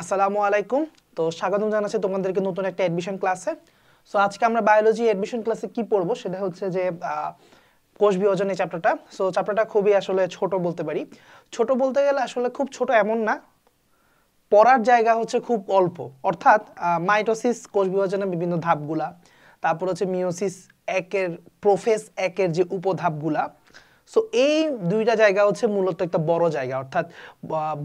আসসালামু আলাইকুম। তো স্বাগতম জানাচ্ছি তোমাদেরকে নতুন একটা এডমিশন ক্লাসে। সো আজকে আমরা বায়োলজি এডমিশন ক্লাসে কি পড়বো সেটা হচ্ছে যে কোষ বিভাজন এই চ্যাপ্টারটা। সো চ্যাপ্টারটা খুবই আসলে ছোট বলতে পারি। ছোট বলতে গেলে আসলে খুব ছোট এমন না, পড়ার জায়গা হচ্ছে খুব অল্প। অর্থাৎ মাইটোসিস কোষ বিভাজনের বিভিন্ন ধাপগুলা, তারপর হচ্ছে মিওসিস একের প্রোফেজ একের যে উপধাপগুলা। সো এই দুইটা জায়গা হচ্ছে মূলত একটা বড় জায়গা, অর্থাৎ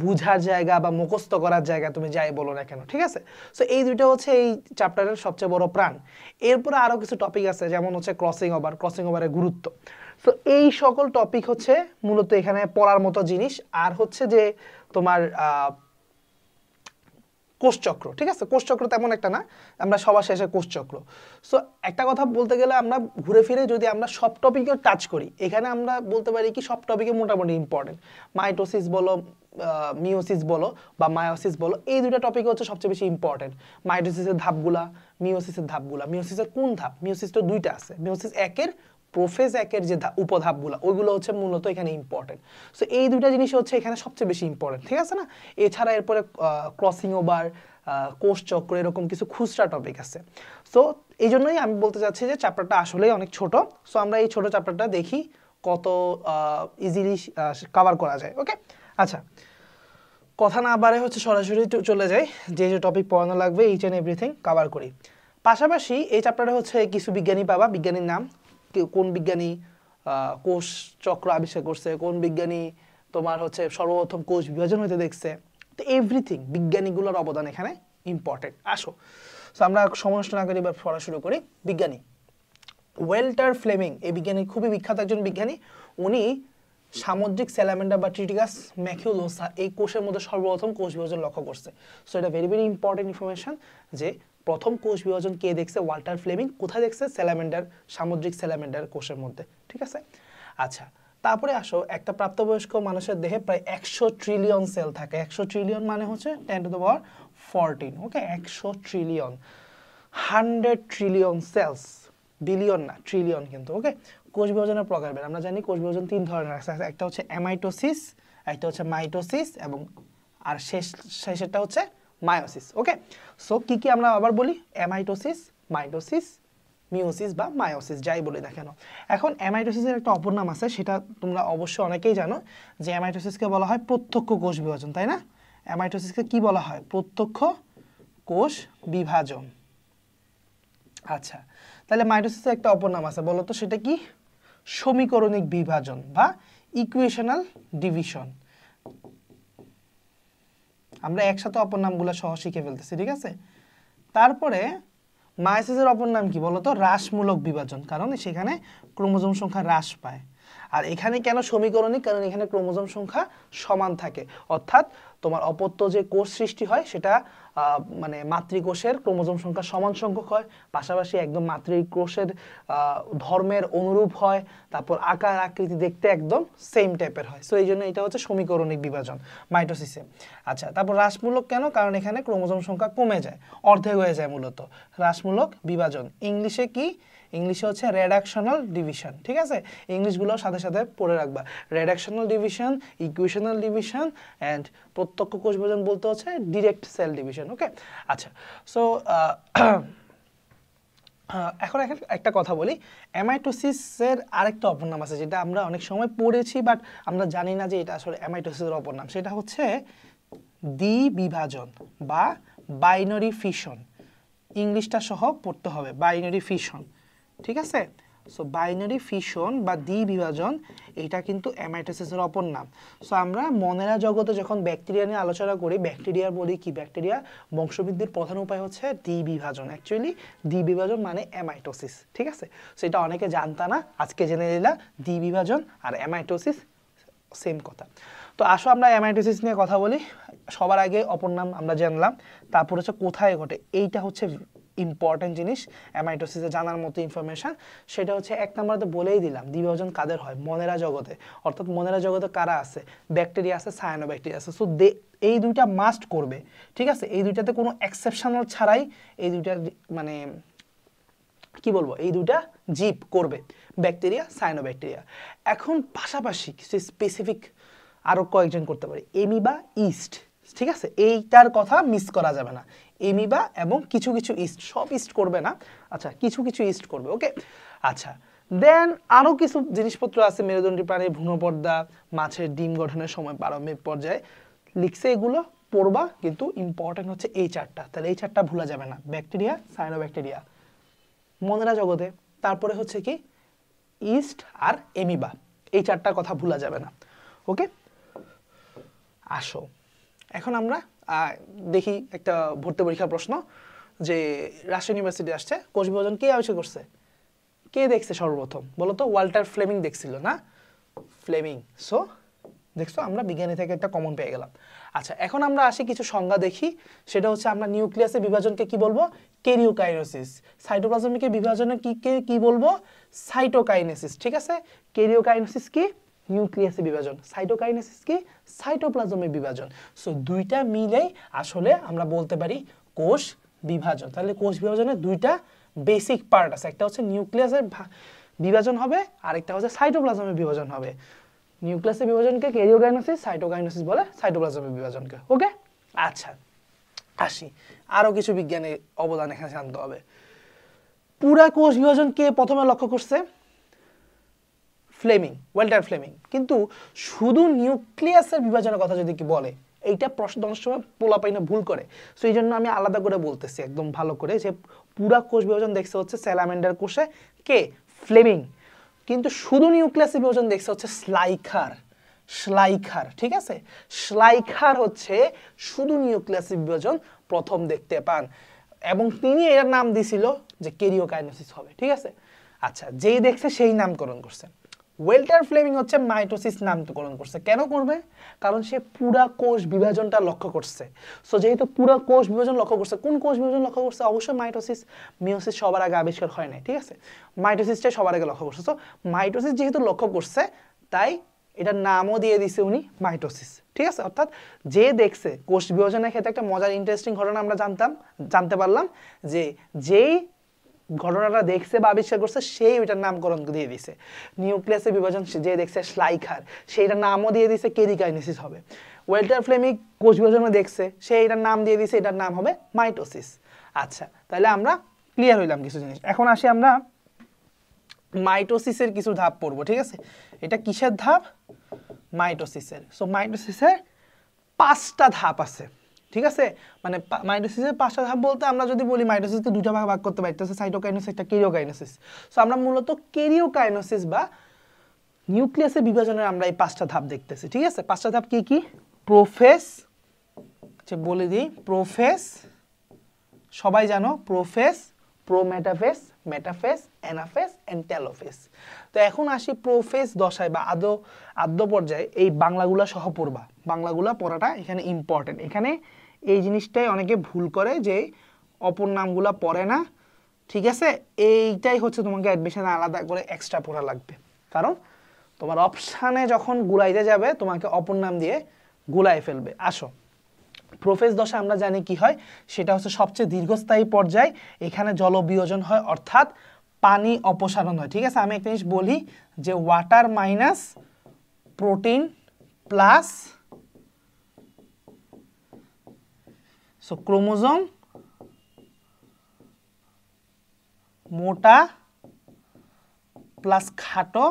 বুঝার জায়গা বা মুখস্থ করার জায়গা, তুমি যাই বলো না কেন, ঠিক আছে। সো এই দুইটা হচ্ছে এই চ্যাপ্টারের সবচেয়ে বড় প্রাণ। এরপরে আরও কিছু টপিক আছে, যেমন হচ্ছে ক্রসিং ওভারের গুরুত্ব। সো এই সকল টপিক হচ্ছে মূলত এখানে পড়ার মতো জিনিস। আর হচ্ছে যে তোমার কোষচক্র, ঠিক আছে। কোষচক্র তেমন একটা না, আমরা সবার শেষে কোষচক্র। সো একটা কথা বলতে গেলে আমরা ঘুরে ফিরে যদি আমরা সব টপিকে টাচ করি, এখানে আমরা বলতে পারি কি সব টপিকে মোটামুটি ইম্পর্টেন্ট। মাইটোসিস বলো, মিওসিস বলো বা মায়োসিস বলো, এই দুটো টপিক হচ্ছে সবচেয়ে বেশি ইম্পর্টেন্ট। মাইটোসিসের ধাপগুলা, মিওসিসের ধাপগুলা। মিওসিসের কোন ধাপ? মিওসিস তো দুইটা আছে, মিওসিস একের প্রোফেজ একের যে উপধাপগুলো, ওইগুলো হচ্ছে মূলত এখানে ইম্পর্টেন্ট। সো এই দুইটা জিনিস হচ্ছে এখানে সবচেয়ে বেশি ইম্পর্টেন্ট, ঠিক আছে না। এছাড়া এরপরে ক্রসিং ওভার, কোষচক্র, এরকম কিছু খুচরা টপিক আছে। সো এই জন্যই আমি বলতে চাচ্ছি যে চ্যাপ্টারটা আসলেই অনেক ছোট। সো আমরা এই ছোট চ্যাপ্টারটা দেখি কত ইজিলি কভার করা যায়। ওকে, আচ্ছা, কথা না বাড়ে হচ্ছে সরাসরি চলে যাই, যে যে টপিক পড়ানো লাগবে ইচ অ্যান্ড এভরিথিং কভার করি। পাশাপাশি এই চ্যাপ্টারে হচ্ছে কিছু বিজ্ঞানী পাবা, বিজ্ঞানীর নাম, কোন বিজ্ঞানী কোষ চক্র আবিষ্কার করছে, কোন বিজ্ঞানী তোমার হচ্ছে সর্বপ্রথম কোষ বিভাজন হতে দেখছে। তো এভরিথিং বিজ্ঞানীগুলোর অবদান এখানে ইম্পর্টেন্ট। আসো, সো আমরা সময় নষ্ট না করি এবার পড়া শুরু করি। বিজ্ঞানী ওয়াল্টার ফ্লেমিং, এই বিজ্ঞানী খুবই বিখ্যাত একজন বিজ্ঞানী। উনি সামুদ্রিক স্যালামেন্ডার বা ট্রিটিগাস ম্যাকিউলোসা এই কোষের মধ্যে সর্বপ্রথম কোষ বিভাজন লক্ষ্য করছে। সো এটা ভেরি ভেরি ইম্পর্টেন্ট ইনফরমেশন যে প্রথম কোষ বিভাজন কে দেখছে? Walter Flemming. কোথায় দেখছে? স্যালামেন্ডার, সামুদ্রিক স্যালামেন্ডার কোষের মধ্যে, ঠিক আছে। আচ্ছা, তারপরে আসো, একটা প্রাপ্তবয়স্ক মানুষের দেহে প্রায় 100 ট্রিলিয়ন সেল থাকে। 100 ট্রিলিয়ন মানে হচ্ছে 10⁻14। ওকে, 100 ট্রিলিয়ন, 100 ট্রিলিয়ন সেলস, বিলিয়ন না, ট্রিলিয়ন কিন্তু। ওকে, কোষ বিভাজনের প্রকারভেদ আমরা জানি, কোষ বিভাজন তিন ধরনের আছে। একটা হচ্ছে অ্যামাইটোসিস, একটা হচ্ছে মাইটোসিস, এবং আর শেষেরটা হচ্ছে মায়োসিস। ওকে, সো কি কি আমরা আবার বলি? অ্যামাইটোসিস, মাইটোসিস, মিওসিস বা মায়োসিস, যাই বলি না কেন। এখন অ্যামাইটোসিসের একটা অপর নাম আছে, সেটা তোমরা অবশ্যই অনেকেই জানো, যে অ্যামাইটোসিসকে বলা হয় প্রত্যক্ষ কোষ বিভাজন, তাই না? অ্যামাইটোসিসকে কি বলা হয়? প্রত্যক্ষ কোষ বিভাজন। আচ্ছা, তাহলে মাইটোসিসের একটা অপর নাম আছে, বলো তো সেটা কি? সমীকরণিক বিভাজন বা ইকুয়েশনাল ডিভিশন। আমরা একসাথে অপর নামগুলো সহ শিখে ফেলতেছি, ঠিক আছে। তারপরে মায়োসিসের অপর নাম কি বলো তো? হ্রাসমূলক বিভাজন, কারণ সেখানে ক্রোমোজোম সংখ্যা হ্রাস পায়। আর এখানে কেন সমীকরণিক? কারণ এখানে ক্রোমোজোম সংখ্যা সমান থাকে, অর্থাৎ তোমার অপত্য যে কোষ সৃষ্টি হয় সেটা মানে মাতৃকোষের ক্রোমোজোম সংখ্যা সমান সংখ্যক হয়, পাশাপাশি একদম মাতৃকোষের ধর্মের অনুরূপ হয়, তারপর আকার আকৃতি দেখতে একদম সেম টাইপের হয়। সো এই জন্য এটা হচ্ছে সমীকরণিক বিভাজন মাইটোসিসে। আচ্ছা, তারপর হ্রাসমূলক কেন? কারণ এখানে ক্রোমোজোম সংখ্যা কমে যায়, অর্ধেক হয়ে যায় মূলত। হ্রাসমূলক বিভাজন ইংলিশে কি? ইংলিশে হচ্ছে রেডাকশনাল ডিভিশন, ঠিক আছে। ইংলিশগুলো সাথে সাথে পড়ে রাখবা। রেডাকশনাল ডিভিশন, ইকুয়েশনাল ডিভিশন, অ্যান্ড প্রত্যক্ষ কোষ বিভাজন বলতে হচ্ছে ডিরেক্ট সেল ডিভিশন। ওকে, আচ্ছা, সো এখন একটা কথা বলি, অ্যামাইটোসিসের আরেকটা অপর নাম আছে, যেটা আমরা অনেক সময় পড়েছি বাট আমরা জানি না যে এটা আসলে অ্যামাইটোসিসের অপর নাম। সেটা হচ্ছে দ্বিবিভাজন বা বাইনারি ফিশন। ইংলিশটা সহ পড়তে হবে, বাইনারি ফিশন, ঠিক আছে। সো বাইনারি ফিশন বা দ্বিবিভাজন, এটা কিন্তু অ্যামাইটোসিসের অপর নাম। সো আমরা মনেরা জগতে যখন ব্যাকটেরিয়া নিয়ে আলোচনা করি, ব্যাকটেরিয়া বলি কি? ব্যাকটেরিয়া বংশবৃদ্ধির প্রধান উপায় হচ্ছে দ্বিবিভাজন। অ্যাকচুয়ালি দ্বিবিভাজন মানে অ্যামাইটোসিস, ঠিক আছে। সো এটা অনেকে জানতা না, আজকে জেনে নিলা দ্বিবিভাজন আর অ্যামাইটোসিস সেম কথা। তো আসো আমরা অ্যামাইটোসিস নিয়ে কথা বলি। সবার আগে অপর নাম আমরা জানলাম, তারপর হচ্ছে কোথায় ঘটে, এইটা হচ্ছে ইম্পর্টেন্ট জিনিস অ্যামাইটোসিসে জানার মতো ইনফরমেশন। সেটা হচ্ছে এক নম্বরে বলেই দিলাম, দ্বিবিভাজন কাদের হয়? মনেরা জগতে। অর্থাৎ মনেরা জগতে কারা আছে? ব্যাকটেরিয়া আছে, সায়ানোব্যাকটেরিয়া আছে। সো এই দুইটা মাস্ট করবে, ঠিক আছে। এই দুইটাতে কোনো এক্সেপশনাল ছাড়াই এই দুইটার মানে কি বলবো, এই দুইটা জীব করবে, ব্যাকটেরিয়া, সায়ানোব্যাকটেরিয়া। এখন পাশাপাশি কিছু স্পেসিফিক আরও কয়েকজন করতে পারে, এমিবা, ইস্ট, ঠিক আছে, এইটার কথা মিস করা যাবে না। এমিবা এবং কিছু কিছু ইস্ট, সব ইস্ট করবে না, আচ্ছা কিছু কিছু ইস্ট করবে। ওকে, আচ্ছা দেন আরও কিছু জিনিসপত্র আছে মেরুদণ্ডী প্রাণীর ভ্রূণপর্দা, মাছের ডিম গঠনের সময় প্রারম্ভিক পর্যায়ে লিখছে, এগুলো পড়বা, কিন্তু ইম্পর্টেন্ট হচ্ছে এই চারটা, তাহলে এই চারটা ভুলা যাবে না, ব্যাকটেরিয়া, সায়ানোব্যাকটেরিয়া, মনেরা জগতে, তারপরে হচ্ছে কি ইস্ট আর এমিবা, এই চারটার কথা ভুলা যাবে না। ওকে, আসো এখন আমরা দেখি একটা ভর্তি পরীক্ষার প্রশ্ন, যে রাজশাহী ইউনিভার্সিটি আসছে, কোষ বিভাজন কে আবিষ্কার করছে, কে দেখছে সর্বপ্রথম বলো তো? ওয়াল্টার ফ্লেমিং দেখছিল না, ফ্লেমিং। সো দেখছো আমরা বিজ্ঞানী থেকে একটা কমন পেয়ে গেলাম। আচ্ছা এখন আমরা আসি কিছু সংজ্ঞা দেখি, সেটা হচ্ছে আমরা নিউক্লিয়াসের বিভাজনকে কি বলবো, কেরিওকাইনেসিস। সাইটোপ্লাজমিকের বিভাজনে কি বলবো, সাইটোকাইনেসিস। ঠিক আছে, কেরিওকাইনেসিস কি, নিউক্লিয়াসের বিভাজন, সাইটোকাইনেসিস কি, সাইটোপ্লাজমের বিভাজন। সো দুইটা মিলেই আসলে আমরা বলতে পারি কোষ বিভাজন। তাহলে কোষ বিভাজনের দুইটা বেসিক পার্ট আছে, একটা হচ্ছে নিউক্লিয়াসের বিভাজন হবে, আরেকটা হচ্ছে সাইটোপ্লাজমের বিভাজন হবে। নিউক্লিয়াসের বিভাজনকে কেরিওকাইনেসিস, সাইটোকাইনেসিস বলে সাইটোপ্লাজমের বিভাজনকে। ওকে, আচ্ছা আসি আরো কিছু বিজ্ঞানের অবদান এখানে জানতে হবে। পুরা কোষ বিভাজন কে প্রথমে লক্ষ্য করছে, ফ্লেমিং, ওয়াল্টার ফ্লেমিং। কিন্তু শুধু নিউক্লিয়াসের বিভাজনের কথা যদি কি বলে, এইটা প্রশ্ন অনেক সময় পোলাপাইনা ভুল করে, সো এই জন্য আমি আলাদা করে বলতেছি একদম ভালো করে, যে পুরা কোষ বিভাজন দেখছে হচ্ছে স্যালামেন্ডার কোষে, কে, ফ্লেমিং। কিন্তু শুধু নিউক্লিয়াসের বিভাজন দেখছে হচ্ছে স্লাইখার, স্লাইখার। ঠিক আছে, স্লাইখার হচ্ছে শুধু নিউক্লিয়াসের বিভাজন প্রথম দেখতে পান, এবং তিনি এর নাম দিছিল যে কেরিওকাইনেসিস হবে। ঠিক আছে, আচ্ছা যেই দেখছে সেই নামকরণ করছে। ওয়াল্টার ফ্লেমিং হচ্ছে মাইটোসিস নামকরণ করছে, কেন করবে, কারণ সে পুরা কোষ বিভাজনটা লক্ষ্য করছে। সো যেহেতু পুরা কোষ বিভাজন লক্ষ্য করছে, কোন কোষ বিভাজন লক্ষ্য করছে, অবশ্যই মাইটোসিস। মিওসিস সবার আগে আবিষ্কার হয় নাই, ঠিক আছে, মাইটোসিসটাই সবার আগে লক্ষ্য করছে। সো মাইটোসিস যেহেতু লক্ষ্য করছে, তাই এটার নামও দিয়ে দিছে উনি মাইটোসিস। ঠিক আছে, অর্থাৎ যে দেখছে, কোষ বিভাজনের ক্ষেত্রে একটা মজার ইন্টারেস্টিং ঘটনা আমরা জানতে পারলাম, যে যেই ঘটনাটা দেখছে বা আবিষ্কার করছে সেই ওইটার নামকরণ দিয়ে দিছে। নিউক্লিয়াসের বিভাজন যে দেখছে স্লাইখার, সেইটার নামও দিয়ে দিছে কেরিকাইনেসিস হবে। ওয়াল্টার ফ্লেমিং কোষ বিভাজনে দেখছে, সে এটার নাম দিয়ে দিছে, এটার নাম হবে মাইটোসিস। আচ্ছা তাহলে আমরা ক্লিয়ার হইলাম কিছু জিনিস। এখন আসি আমরা মাইটোসিসের কিছু ধাপ পড়বো। ঠিক আছে, এটা কিসের ধাপ, মাইটোসিসের। সো মাইটোসিসের 5টা ধাপ আছে। ঠিক আছে, মানে মাইটোসিসের 5টা ধাপ বলতে আমরা যদি বলি মাইটোসিসকে দুটো ভাগে ভাগ করতে পারি, একটা হচ্ছে সাইটোকাইনেসিস, একটা কেরিওকাইনেসিস। সো আমরা মূলত কেরিওকাইনেসিস বা নিউক্লিয়াসের বিভাজনের আমরা এই 5টা ধাপ দেখতেছি। ঠিক আছে, 5টা ধাপ কি কি, প্রোফেজ, আচ্ছা বলে দিই, প্রোফেজ সবাই জানো, prophase, prometaphase, metaphase, anaphase and telophase. তো এখন আসি প্রোফেজ দশায় বা আদ্য পর্যায়ে, এই বাংলাগুলা সহ পড়বা, বাংলাগুলা পড়াটা এখানে ইম্পর্টেন্ট। এখানে এই জিনিসটাই অনেকে ভুল করে, যে অপর নামগুলা পড়ে না। ঠিক আছে, এইটাই হচ্ছে তোমাকে অ্যাডমিশনে আলাদা করে এক্সট্রা পড়া লাগবে, কারণ তোমার অপশানে যখন গুলাইতে যাবে তোমাকে অপর নাম দিয়ে গুলাই ফেলবে। আসো, প্রোফেজ দশা আমরা জানি কি হয়, সেটা হচ্ছে সবচেয়ে দীর্ঘস্থায়ী পর্যায়, এখানে জলবিয়োজন হয়, অর্থাৎ পানি অপসারণ হয়। ঠিক আছে, আমি একটা জিনিস বলি, যে water minus protein plus chromosome মোটা প্লাস খাটো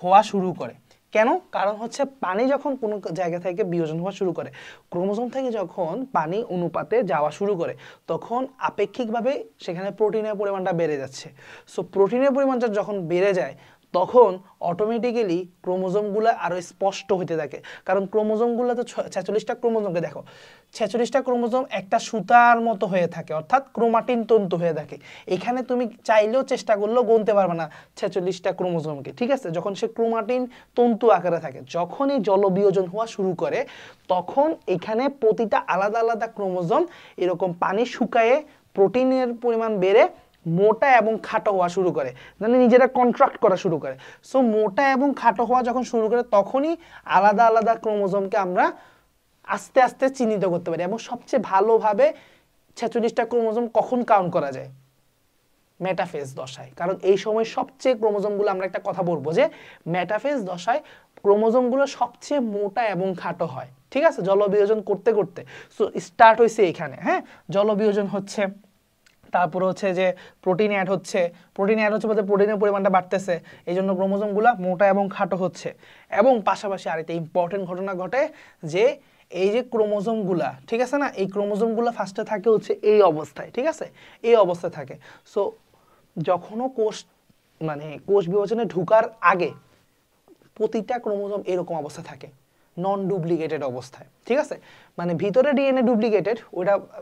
হওয়া শুরু করে। কেন, কারণ হচ্ছে পানি যখন কোনো জায়গা থেকে বিয়োজন হওয়া শুরু করে, ক্রোমোজোম থেকে যখন পানি অনুপাতে যাওয়া শুরু করে, তখন আপেক্ষিকভাবে সেখানে প্রোটিনের পরিমাণটা বেড়ে যাচ্ছে। সো প্রোটিনের পরিমাণটা যখন বেড়ে যায়, তখন অটোমেটিক্যালি ক্রোমোজোমগুলো আরও স্পষ্ট হতে থাকে, কারণ ক্রোমোজোমগুলো তো 46টা ক্রোমোজোমকে দেখো, 46টা ক্রোমোজোম একটা সুতার মতো হয়ে থাকে, অর্থাৎ ক্রোমাটিন তন্তু হয়ে থাকে। এখানে তুমি চাইলেও চেষ্টা করলেও গুনতে পারবে না 46টা ক্রোমোজোমকে। ঠিক আছে, যখন সে ক্রোমাটিন তন্তু আকারে থাকে, যখনই জলবিয়োজন হওয়া শুরু করে, তখন এখানে প্রতিটা আলাদা আলাদা ক্রোমোজোম এরকম পানি শুকায়ে প্রোটিনের পরিমাণ বেড়ে মোটা এবং খাটো হওয়া শুরু করে, মানে নিজেরা কন্ট্রাক্ট করা শুরু করে। সো মোটা এবং খাটো হওয়া যখন শুরু করে, তখনই আলাদা আলাদা ক্রোমোজোমকে আমরা আস্তে আস্তে চিহ্নিত করতে পারি। এবং সবচেয়ে ভালোভাবে 46টা ক্রোমোজোম কখন কাউন্ট করা যায়, মেটাফেজ দশায়, কারণ এই সময় সবচেয়ে ক্রোমোজোমগুলো, আমরা একটা কথা বলবো যে মেটাফেজ দশায় ক্রোমোজোমগুলো সবচেয়ে মোটা এবং খাটো হয়। ঠিক আছে, জলবিয়োজন করতে করতে সো স্টার্ট হয়েছে এখানে, হ্যাঁ, জলবিয়োজন হচ্ছে, তারপরে হচ্ছে যে প্রোটিন অ্যাড হচ্ছে বলতে প্রোটিনের পরিমাণটা বাড়তেছে, এই জন্য ক্রোমোজোমগুলো মোটা এবং খাটো হচ্ছে। এবং পাশাপাশি আরেকটা ইম্পর্টেন্ট ঘটনা ঘটে যে এই যে ক্রোমোজোমগুলা, ঠিক আছে না, এই ক্রোমোজোমগুলো ফার্স্টে থাকে হচ্ছে এই অবস্থায়, ঠিক আছে, এই অবস্থায় থাকে। সো যখনও কোষ বিভাজনে ঢুকার আগে প্রতিটা ক্রোমোজোম এরকম অবস্থা থাকে, নন ডুপ্লিকেটেড অবস্থায়, ঠিক আছে, মানে ভিতরে ডিএনএ ডুপ্লিকেটেড,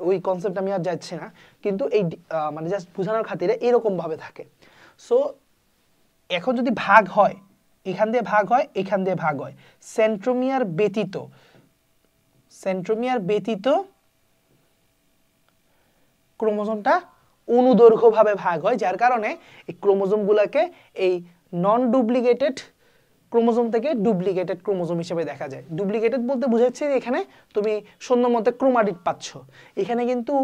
ওই কনসেপ্ট আমি আর যাচ্ছি না, কিন্তু এই মানে জাস্ট বোঝানোর খাতিরে এরকম ভাবে থাকে। সো এখন যদি ভাগ হয়, এখান দিয়ে ভাগ হয়, এখান দিয়ে ভাগ হয়, সেন্ট্রোমিয়ার ব্যতীত ক্রোমোজোমটা অনুদৈর্ঘ্যভাবে ভাগ হয়, যার কারণে এই ক্রোমোজোমগুলোকে এই নন ডুপ্লিকেটেড ক্রোমোজোম থেকে ডুপ্লিকেটেড ক্রোমোজোম হিসেবে দেখা যায়। ডুপ্লিকেটেড বলতে বোঝাচ্ছে এখানে তুমি শূন্য মতে ক্রোমাটিড পাচ্ছ, এখানে কিন্তু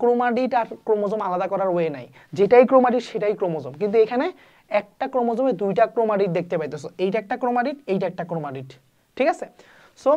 ক্রোমাটিড আর ক্রোমোজোম আলাদা করার ওয়ে নাই, যেটাই ক্রোমাটিড সেটাই ক্রোমোজোম, কিন্তু এখানে একটা ক্রোমোজোমে দুইটা ক্রোমাটিড দেখতে পাইতেছো, এইটা একটা ক্রোমাটিড, এইটা একটা ক্রোমাটিড, ঠিক আছে। সো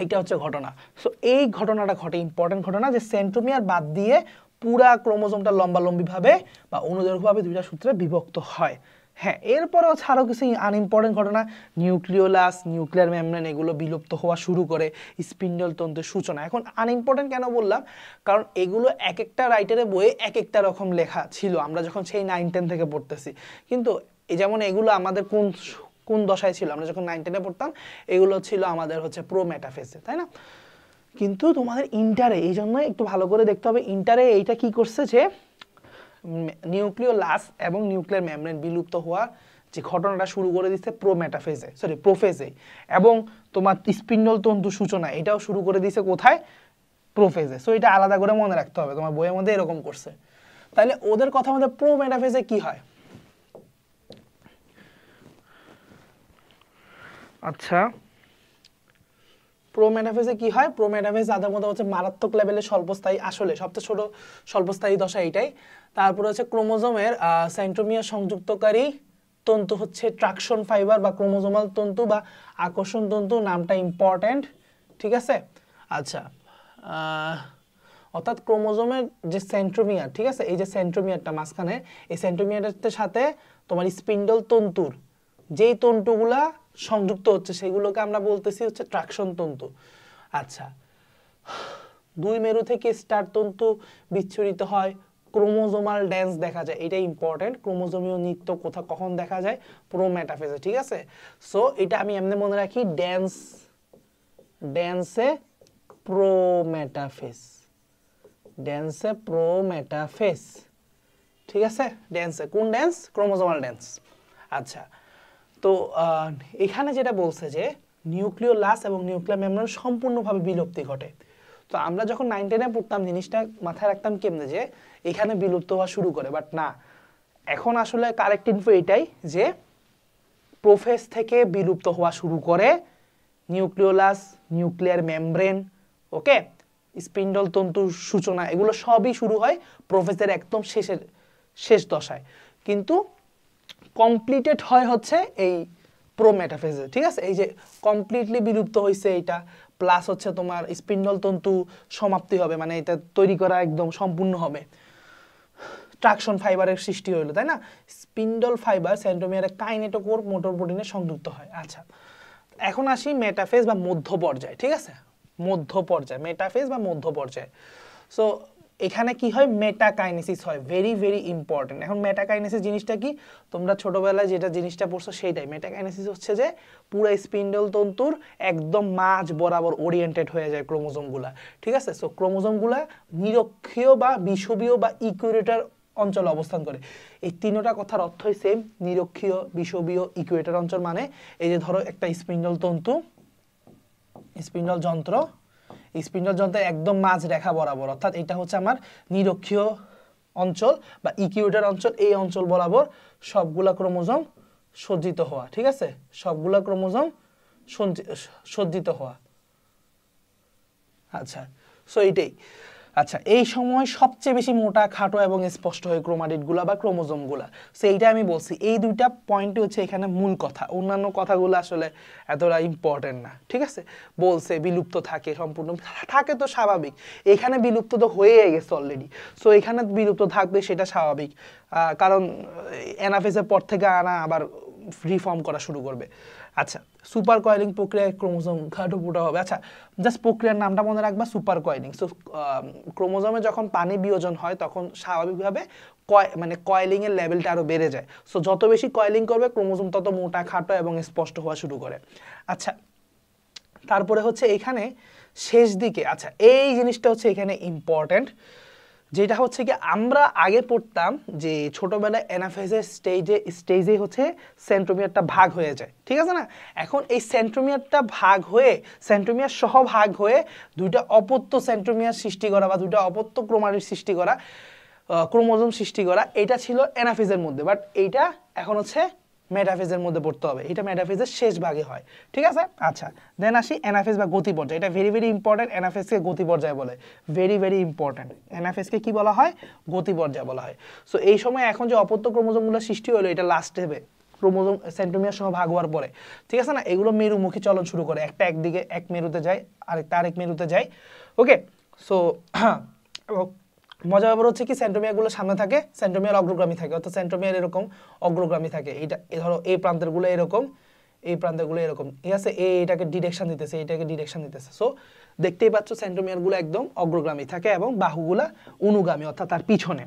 এটা হচ্ছে ঘটনা। সো এই ঘটনাটা ঘটে, ইম্পর্টেন্ট ঘটনা, যে সেন্ট্রোমিয়ার বাদ দিয়ে পুরা ক্রোমোজোমটা লম্বালম্বিভাবে বা অনুদৈর্ঘ্যভাবে দুইটা সূত্রে বিভক্ত হয়। হ্যাঁ, এরপরেও আরও কিছু আনইম্পর্টেন্ট ঘটনা, নিউক্লিওলাস, নিউক্লিয়ার মেমব্রেন এগুলো বিলুপ্ত হওয়া শুরু করে, স্পিন্ডল তন্তুর সূচনা। এখন আনইম্পর্টেন্ট কেন বললাম, কারণ এগুলো এক একটা রাইটারের বইয়ে এক একটা রকম লেখা ছিল, আমরা যখন সেই 9-10 থেকে পড়তেছি, কিন্তু যেমন এগুলো আমাদের কোন দশায় ছিল, আমরা যখন 9-10-এ পড়তাম এগুলো ছিল আমাদের হচ্ছে প্রো মেটাফেজে, তাই না। কিন্তু তোমাদের ইন্টারে, এই জন্য একটু ভালো করে দেখতে হবে, ইন্টারে এইটা কি করছে যে নিউক্লিওলাস এবং নিউক্লিয়ার মেমব্রেন বিলুপ্ত হওয়ার যে ঘটনাটা শুরু করে দিচ্ছে প্রোফেজে, এবং তোমার স্পিন্ডল তন্তু সূচনা এটাও শুরু করে দিচ্ছে কোথায়, প্রোফেজে। সো এটা আলাদা করে মনে রাখতে হবে, তোমার বইয়ের মধ্যে এরকম করছে। তাহলে ওদের কথা মধ্যে প্রো মেটাফেজে কি হয়, আচ্ছা প্রো মেটাফেজে কি হয়, প্রো মেটাফেজ তাদের মধ্যে হচ্ছে মারাত্মক লেভেলের স্বল্পস্থায়ী, আসলে সবচেয়ে ছোট স্বল্পস্থায়ী দশা এইটাই। তারপরে হচ্ছে ক্রোমোজোমের সেন্ট্রোমিয়ার সংযুক্তকারী তন্তু হচ্ছে ট্রাকশন ফাইবার বা ক্রোমোজোমাল তন্তু বা আকর্ষণ তন্তু, নামটা ইম্পর্টেন্ট, ঠিক আছে। আচ্ছা, অর্থাৎ ক্রোমোজোমের যে সেন্ট্রোমিয়ার, ঠিক আছে, এই যে সেন্ট্রোমিয়ারটা মাঝখানে, এই সেন্ট্রোমিয়ারের সাথে তোমার স্পিন্ডল তন্তুর যেই তন্তুগুলা সংযুক্ত হচ্ছে সেগুলোকে আমরা বলতেছি হচ্ছে ট্রাকশন তন্তু। আচ্ছা, দুই মেরু থেকে স্টার তন্তু বিচ্ছুরিত হয়, ক্রোমোজোমাল ড্যান্স দেখা যায়, এটা ইম্পর্টেন্ট, ক্রোমোজোমীয় নৃত্য কখন দেখা যায়, প্রো মেটাফেজে, ঠিক আছে। সো এটা আমি এমনি মনে রাখি, ড্যান্সে প্রো মেটাফেজ, ঠিক আছে। ড্যান্সে কোন ড্যান্স, ক্রোমোজোমাল ড্যান্স। আচ্ছা, তো এখানে যেটা বলছে যে নিউক্লিওলাস এবং নিউক্লিয়ার মেমব্রেন সম্পূর্ণভাবে বিলুপ্তি ঘটে। তো আমরা যখন 9-10-এ পড়তাম জিনিসটা মাথায় রাখতাম কেমনে, যে এখানে বিলুপ্ত হওয়া শুরু করে, বাট না, এখন আসলে কারেক্ট ইনফো এটাই যে প্রোফেজ থেকে বিলুপ্ত হওয়া শুরু করে নিউক্লিওলাস, নিউক্লিয়ার মেমব্রেন, ওকে, স্পিন্ডল তন্তুর সূচনা, এগুলো সবই শুরু হয় প্রোফেজের একদম শেষ দশায়, কিন্তু কমপ্লিটেড হয় হচ্ছে এই প্রো মেটাফেজে, ঠিক আছে। এই যে কমপ্লিটলি বিলুপ্ত হয়েছে এইটা, প্লাস হচ্ছে তোমার স্পিন্ডল তন্তু সমাপ্তি হবে, মানে এটা তৈরি করা একদম সম্পূর্ণ হবে, ট্রাকশন ফাইবারের সৃষ্টি হইলো, তাই না। স্পিন্ডল ফাইবার সেন্ট্রোমিয়ারে কাইনেটোকোর মোটর প্রোটিনে সংযুক্ত হয়। আচ্ছা, এখন আসি মেটাফেজ বা মধ্য পর্যায়ে, ঠিক আছে, মেটাফেজ বা মধ্য পর্যায়ে। সো এখানে কি হয়, মেটাকাইনেসিস হয়, ভেরি ভেরি ইম্পর্টেন্ট। এখন মেটাকাইনেসিস জিনিসটা কি, তোমরা ছোটবেলায় যেটা জিনিসটা পড়ছো সেটাই। মেটাকাইনেসিস হচ্ছে যে পুরো স্পিন্ডল তন্তুর একদম মাঝ বরাবর ওরিয়েন্টেড হয়ে যায় ক্রোমোজোমগুলা, ঠিক আছে। সো ক্রোমোজোমগুলা নিরক্ষীয় বা বিষুবীয় বা ইকুয়েটর অঞ্চলে অবস্থান করে। এই তিনটা কথার অর্থই সেম, নিরক্ষীয়, বিষুবীয়, ইকুয়েটর অঞ্চল। মানে এই যে ধরো একটা স্পিন্ডল তন্তু, স্পিন্ডল যন্ত্র একদম মাঝ রেখা বরাবর, অর্থাৎ এটা হচ্ছে আমার নিরক্ষীয় অঞ্চল বা ইকুয়েটর অঞ্চল, এই অঞ্চল বরাবর সবগুলা ক্রোমোজোম সজ্জিত হওয়া, ঠিক আছে, সবগুলা ক্রোমোজোম সজ্জিত হওয়া। আচ্ছা, সো এইটাই। আচ্ছা, এই সময় সবচেয়ে বেশি মোটা, খাটো এবং স্পষ্ট হয় ক্রোমাটিডগুলো বা ক্রোমোজোমগুলো। সো এইটা আমি বলছি, এই দুইটা পয়েন্টই হচ্ছে এখানে মূল কথা, অন্যান্য কথাগুলো আসলে এতটা ইম্পর্টেন্ট না, ঠিক আছে। বলছে বিলুপ্ত থাকে, সম্পূর্ণ থাকে তো স্বাভাবিক, এখানে বিলুপ্ত তো হয়ে গেছে অলরেডি, সো এখানে বিলুপ্ত থাকবে সেটা স্বাভাবিক, কারণ অ্যানাফেজের পর থেকে আনা আবার রিফর্ম করা শুরু করবে। আচ্ছা, সুপার কয়েলিং প্রক্রিয়ায় ক্রোমোজোম খাটো ফুটা হবে। আচ্ছা, জাস্ট প্রক্রিয়ার নামটা মনে রাখবা, সুপার কয়েলিং। সো ক্রোমোজোমে যখন পানি বিয়োজন হয় তখন স্বাভাবিকভাবে মানে কয়েলিং এর লেভেলটা আরো বেড়ে যায়। সো যত বেশি কয়েলিং করবে ক্রোমোজোম তত মোটা, খাটো এবং স্পষ্ট হওয়া শুরু করে। আচ্ছা, তারপরে হচ্ছে এখানে শেষ দিকে, আচ্ছা এই জিনিসটা হচ্ছে এখানে ইম্পর্টেন্ট, যেটা হচ্ছে কি আমরা আগে পড়তাম যে ছোটবেলায় অ্যানাফেজের স্টেজে হচ্ছে সেন্ট্রোমিয়ারটা ভাগ হয়ে যায়, ঠিক আছে না। এখন এই সেন্ট্রোমিয়ারটা ভাগ হয়ে, সেন্ট্রোমিয়ার সহ ভাগ হয়ে দুইটা অপত্য সেন্ট্রোমিয়ার সৃষ্টি করা বা দুইটা অপত্য ক্রোমাটিড সৃষ্টি করা, ক্রোমোজোম সৃষ্টি করা, এটা ছিল অ্যানাফেজের মধ্যে, বাট এইটা এখন হচ্ছে মেটাফেজের মধ্যে পড়তে হবে, এটা মেটাফেজের শেষ ভাগে হয়, ঠিক আছে। আচ্ছা, দেন আসি অ্যানাফেজ বা গতি পর্যায়, এটা ভেরি ভেরি ইম্পর্টেন্ট, অ্যানাফেজকে গতি পর্যায় বলে, ভেরি ভেরি ইম্পর্টেন্ট, অ্যানাফেজকে কি বলা হয়, গতি পর্যায় বলা হয়। সো এই সময় এখন যে অপত্য ক্রোমোজোমগুলো সৃষ্টি হলো, এটা লাস্ট হবে ক্রোমোজোম সেন্ট্রোমিয়ার সহ ভাগ হওয়ার পরে, ঠিক আছে না। এগুলো মেরুমুখী চলন শুরু করে, একটা একদিকে এক মেরুতে যায়, আরেকটা আরেক মেরুতে যায়, ওকে। সো মজার ব্যাপার হচ্ছে কি, সেন্ট্রোমিয়ারগুলো সামনে থাকে, সেন্ট্রোমিয়ার অগ্রগামী থাকে, অর্থাৎ সেন্ট্রোমিয়ার এরকম, অগ্রগামী থাকে, এটা ধরো এই প্রান্তেরগুলো এরকম, এই প্রান্তেরগুলো এরকম, ঠিক আছে, এটাকে ডিরেকশন দিতেছে, এটাকে ডিরেকশন দিতেছে। সো দেখতেই পাচ্ছ সেন্ট্রোমিয়ারগুলো একদম অগ্রগামী থাকে এবং বাহুগুলা অনুগামী, অর্থাৎ তার পিছনে।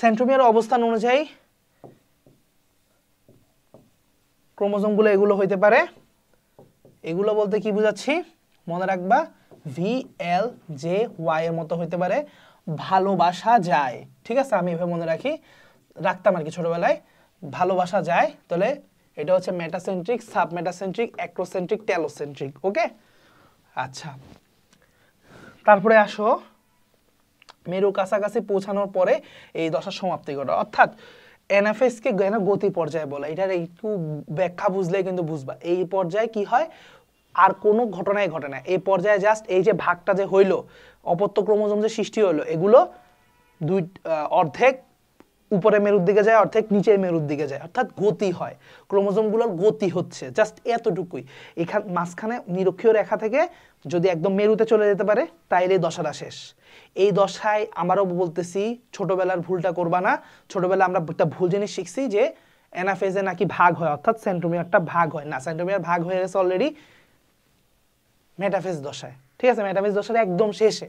সেন্ট্রোমিয়ার অবস্থান অনুযায়ী ক্রোমোজোমগুলো এগুলো হইতে পারে, এগুলো বলতে কি বুঝাচ্ছি মনে রাখবা, VLJY এর মতো হইতে পারে, ভালোবাসা যায়, ঠিক আছে, আমি এভাবে মনে রাখতাম আর কি ছোটবেলায়, ভালোবাসা যায়, তাহলে এটা হচ্ছে মেটাসেন্ট্রিক, সাবমেটাসেন্ট্রিক, অ্যাক্রোসেন্ট্রিক, টেলোসেন্ট্রিক, ওকে। আচ্ছা, তারপরে আসো মেরু কাছাকাছি পৌঁছানোর পরে এই দশা সমাপ্তি ঘটে, অর্থাৎ অ্যানাফেজকে গতি পর্যায়ে বলে, এটার একটু ব্যাখ্যা বুঝলে কিন্তু বুঝবা, এই পর্যায়ে কি হয়, আর কোনো ঘটনাই ঘটে না, এই পর্যায়ে জাস্ট এই যে ভাগটা যে হইলো, অপত্য ক্রোমোজোম যে সৃষ্টি হইলো, এগুলো অর্ধেক উপরে মেরুর দিকে যায়, অর্ধেক নিচের মেরুর দিকে যায়, অর্থাৎ গতি হয়, ক্রোমোজোমগুলোর গতি হচ্ছে, জাস্ট এতটুকুই। এখান মাঝখানে নিরক্ষীয় রেখা থেকে যদি একদম মেরুতে চলে যেতে পারে তাইলে দশাটা শেষ। এই দশায় আমারও বলতেছি ছোটবেলার ভুলটা করবা না, ছোটবেলা আমরা একটা ভুল জিনিস শিখছি যে অ্যানাফেজে নাকি ভাগ হয়, অর্থাৎ সেন্ট্রোমিয়ারটা ভাগ হয় না, সেন্ট্রোমিয়ার ভাগ হয়ে গেছে অলরেডি মেটাফেজ দশায়, ঠিক আছে, মেটাফেজ দশার একদম শেষে।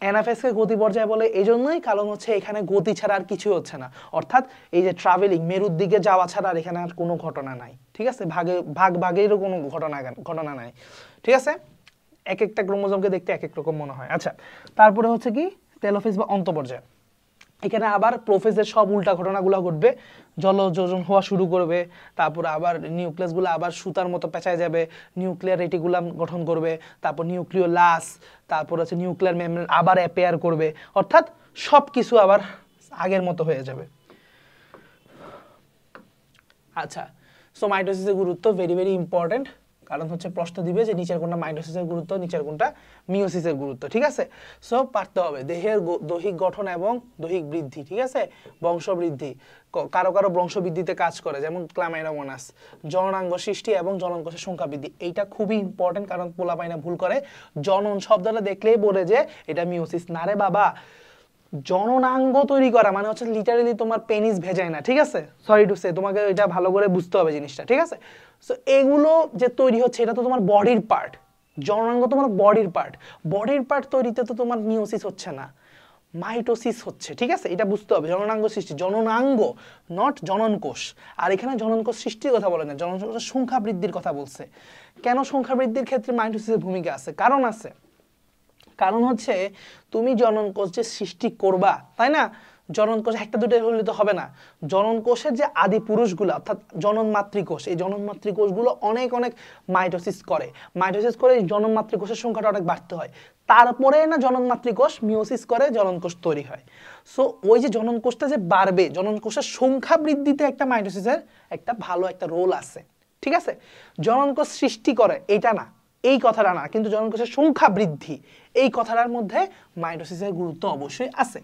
অ্যানাফেজকে গতি পর্যায়ে বলে এই জন্যই, কারণ হচ্ছে এখানে গতি ছাড়া আর কিছু হচ্ছে না, অর্থাৎ এই যে ট্রাভেলিং, মেরুর দিকে যাওয়া ছাড়া আর এখানে আর কোনো ঘটনা নাই, ঠিক আছে, ভাগেরও কোনো ঘটনা নাই, ঠিক আছে। এক একটা ক্রোমোজোমকে দেখতে এক এক রকম মনে হয়। আচ্ছা, তারপরে হচ্ছে কি টেলোফেজ বা অন্তঃপর্যায়, এখানে আবার প্রোফেজের সব উল্টা ঘটনাগুলো ঘটবে, জলযোজন হওয়া শুরু করবে, তারপর আবার নিউক্লিয়াসগুলো আবার সুতার মতো পেঁচায় যাবে, নিউক্লিয়ার রেটিকুলাম গঠন করবে, তারপর নিউক্লিওলাস, তারপর হচ্ছে নিউক্লিয়ার মেমব্রেন আবার অ্যাপেয়ার করবে, অর্থাৎ সব কিছু আবার আগের মতো হয়ে যাবে। আচ্ছা, সো মাইটোসিসের গুরুত্ব ভেরি ভেরি ইম্পর্টেন্ট, কারণ হচ্ছে প্রশ্ন দিবে যে নিচের কোনটা মাইটোসিসের গুরুত্ব, নিচের কোনটা মিওসিসের গুরুত্ব, ঠিক আছে। সো পারতে হবে দেহের দৈহিক গঠন এবং দৈহিক বৃদ্ধি, ঠিক আছে, বংশবৃদ্ধি, কারো কারো বংশবৃদ্ধিতে কাজ করে, যেমন ক্লামাইডোমোনাস, জননাঙ্গ সৃষ্টি এবং জননকোষের সংখ্যা বৃদ্ধি, এইটা খুবই ইম্পর্টেন্ট, কারণ পোলাপাইনা ভুল করে, জনন শব্দটা দেখলেই বলে যে এটা মিওসিস, না রে বাবা, জননাঙ্গ তৈরি করা মানে হচ্ছে লিটারালি তোমার পেনিস ভেজায় না, ঠিক আছে, সরি টু সে, তোমাকে এটা ভালো করে বুঝতে হবে জিনিসটা, ঠিক আছে। সো এগুলো যে তৈরি হচ্ছে এটা তো তোমার বডির পার্ট, জননাঙ্গ তোমার বডির পার্ট তৈরিতে তো তোমার মিওসিস হচ্ছে না, মাইটোসিস হচ্ছে, ঠিক আছে, এটা বুঝতে হবে। জননাঙ্গ সৃষ্টি, জননাঙ্গ নট জনন কোষ, আর এখানে জনন কোষ সৃষ্টির কথা বলে না, জনন কোষের সংখ্যা বৃদ্ধির কথা বলছে। কেন সংখ্যা বৃদ্ধির ক্ষেত্রে মাইটোসিসের ভূমিকা আছে, কারণ আছে, কারণ হচ্ছে তুমি জনন কোষ যে সৃষ্টি করবা, তাই না, জনন কোষ একটা দুটো হলে তো হবে না, জনন কোষের যে আদি পুরুষগুলো অর্থাৎ জনন মাতৃকোষ, এই জনন মাতৃকোষগুলো অনেক মাইটোসিস করে, জনন মাতৃকোষের সংখ্যাটা অনেক বাড়তে হয়, তারপরে না জনন মাতৃকোষ মিওসিস করে জনন কোষ তৈরি হয়। সো ওই যে জনন কোষটা যে বাড়বে, জনন কোষের সংখ্যা বৃদ্ধিতে একটা মাইটোসিসের একটা ভালো একটা রোল আছে, ঠিক আছে। জনন কোষ সৃষ্টি করে এটা না, এই কথাটা না, কিন্তু জনকোষের সংখ্যা বৃদ্ধি এই কথাটার মধ্যে মাইটোসিসের গুরুত্ব অবশ্যই আছে।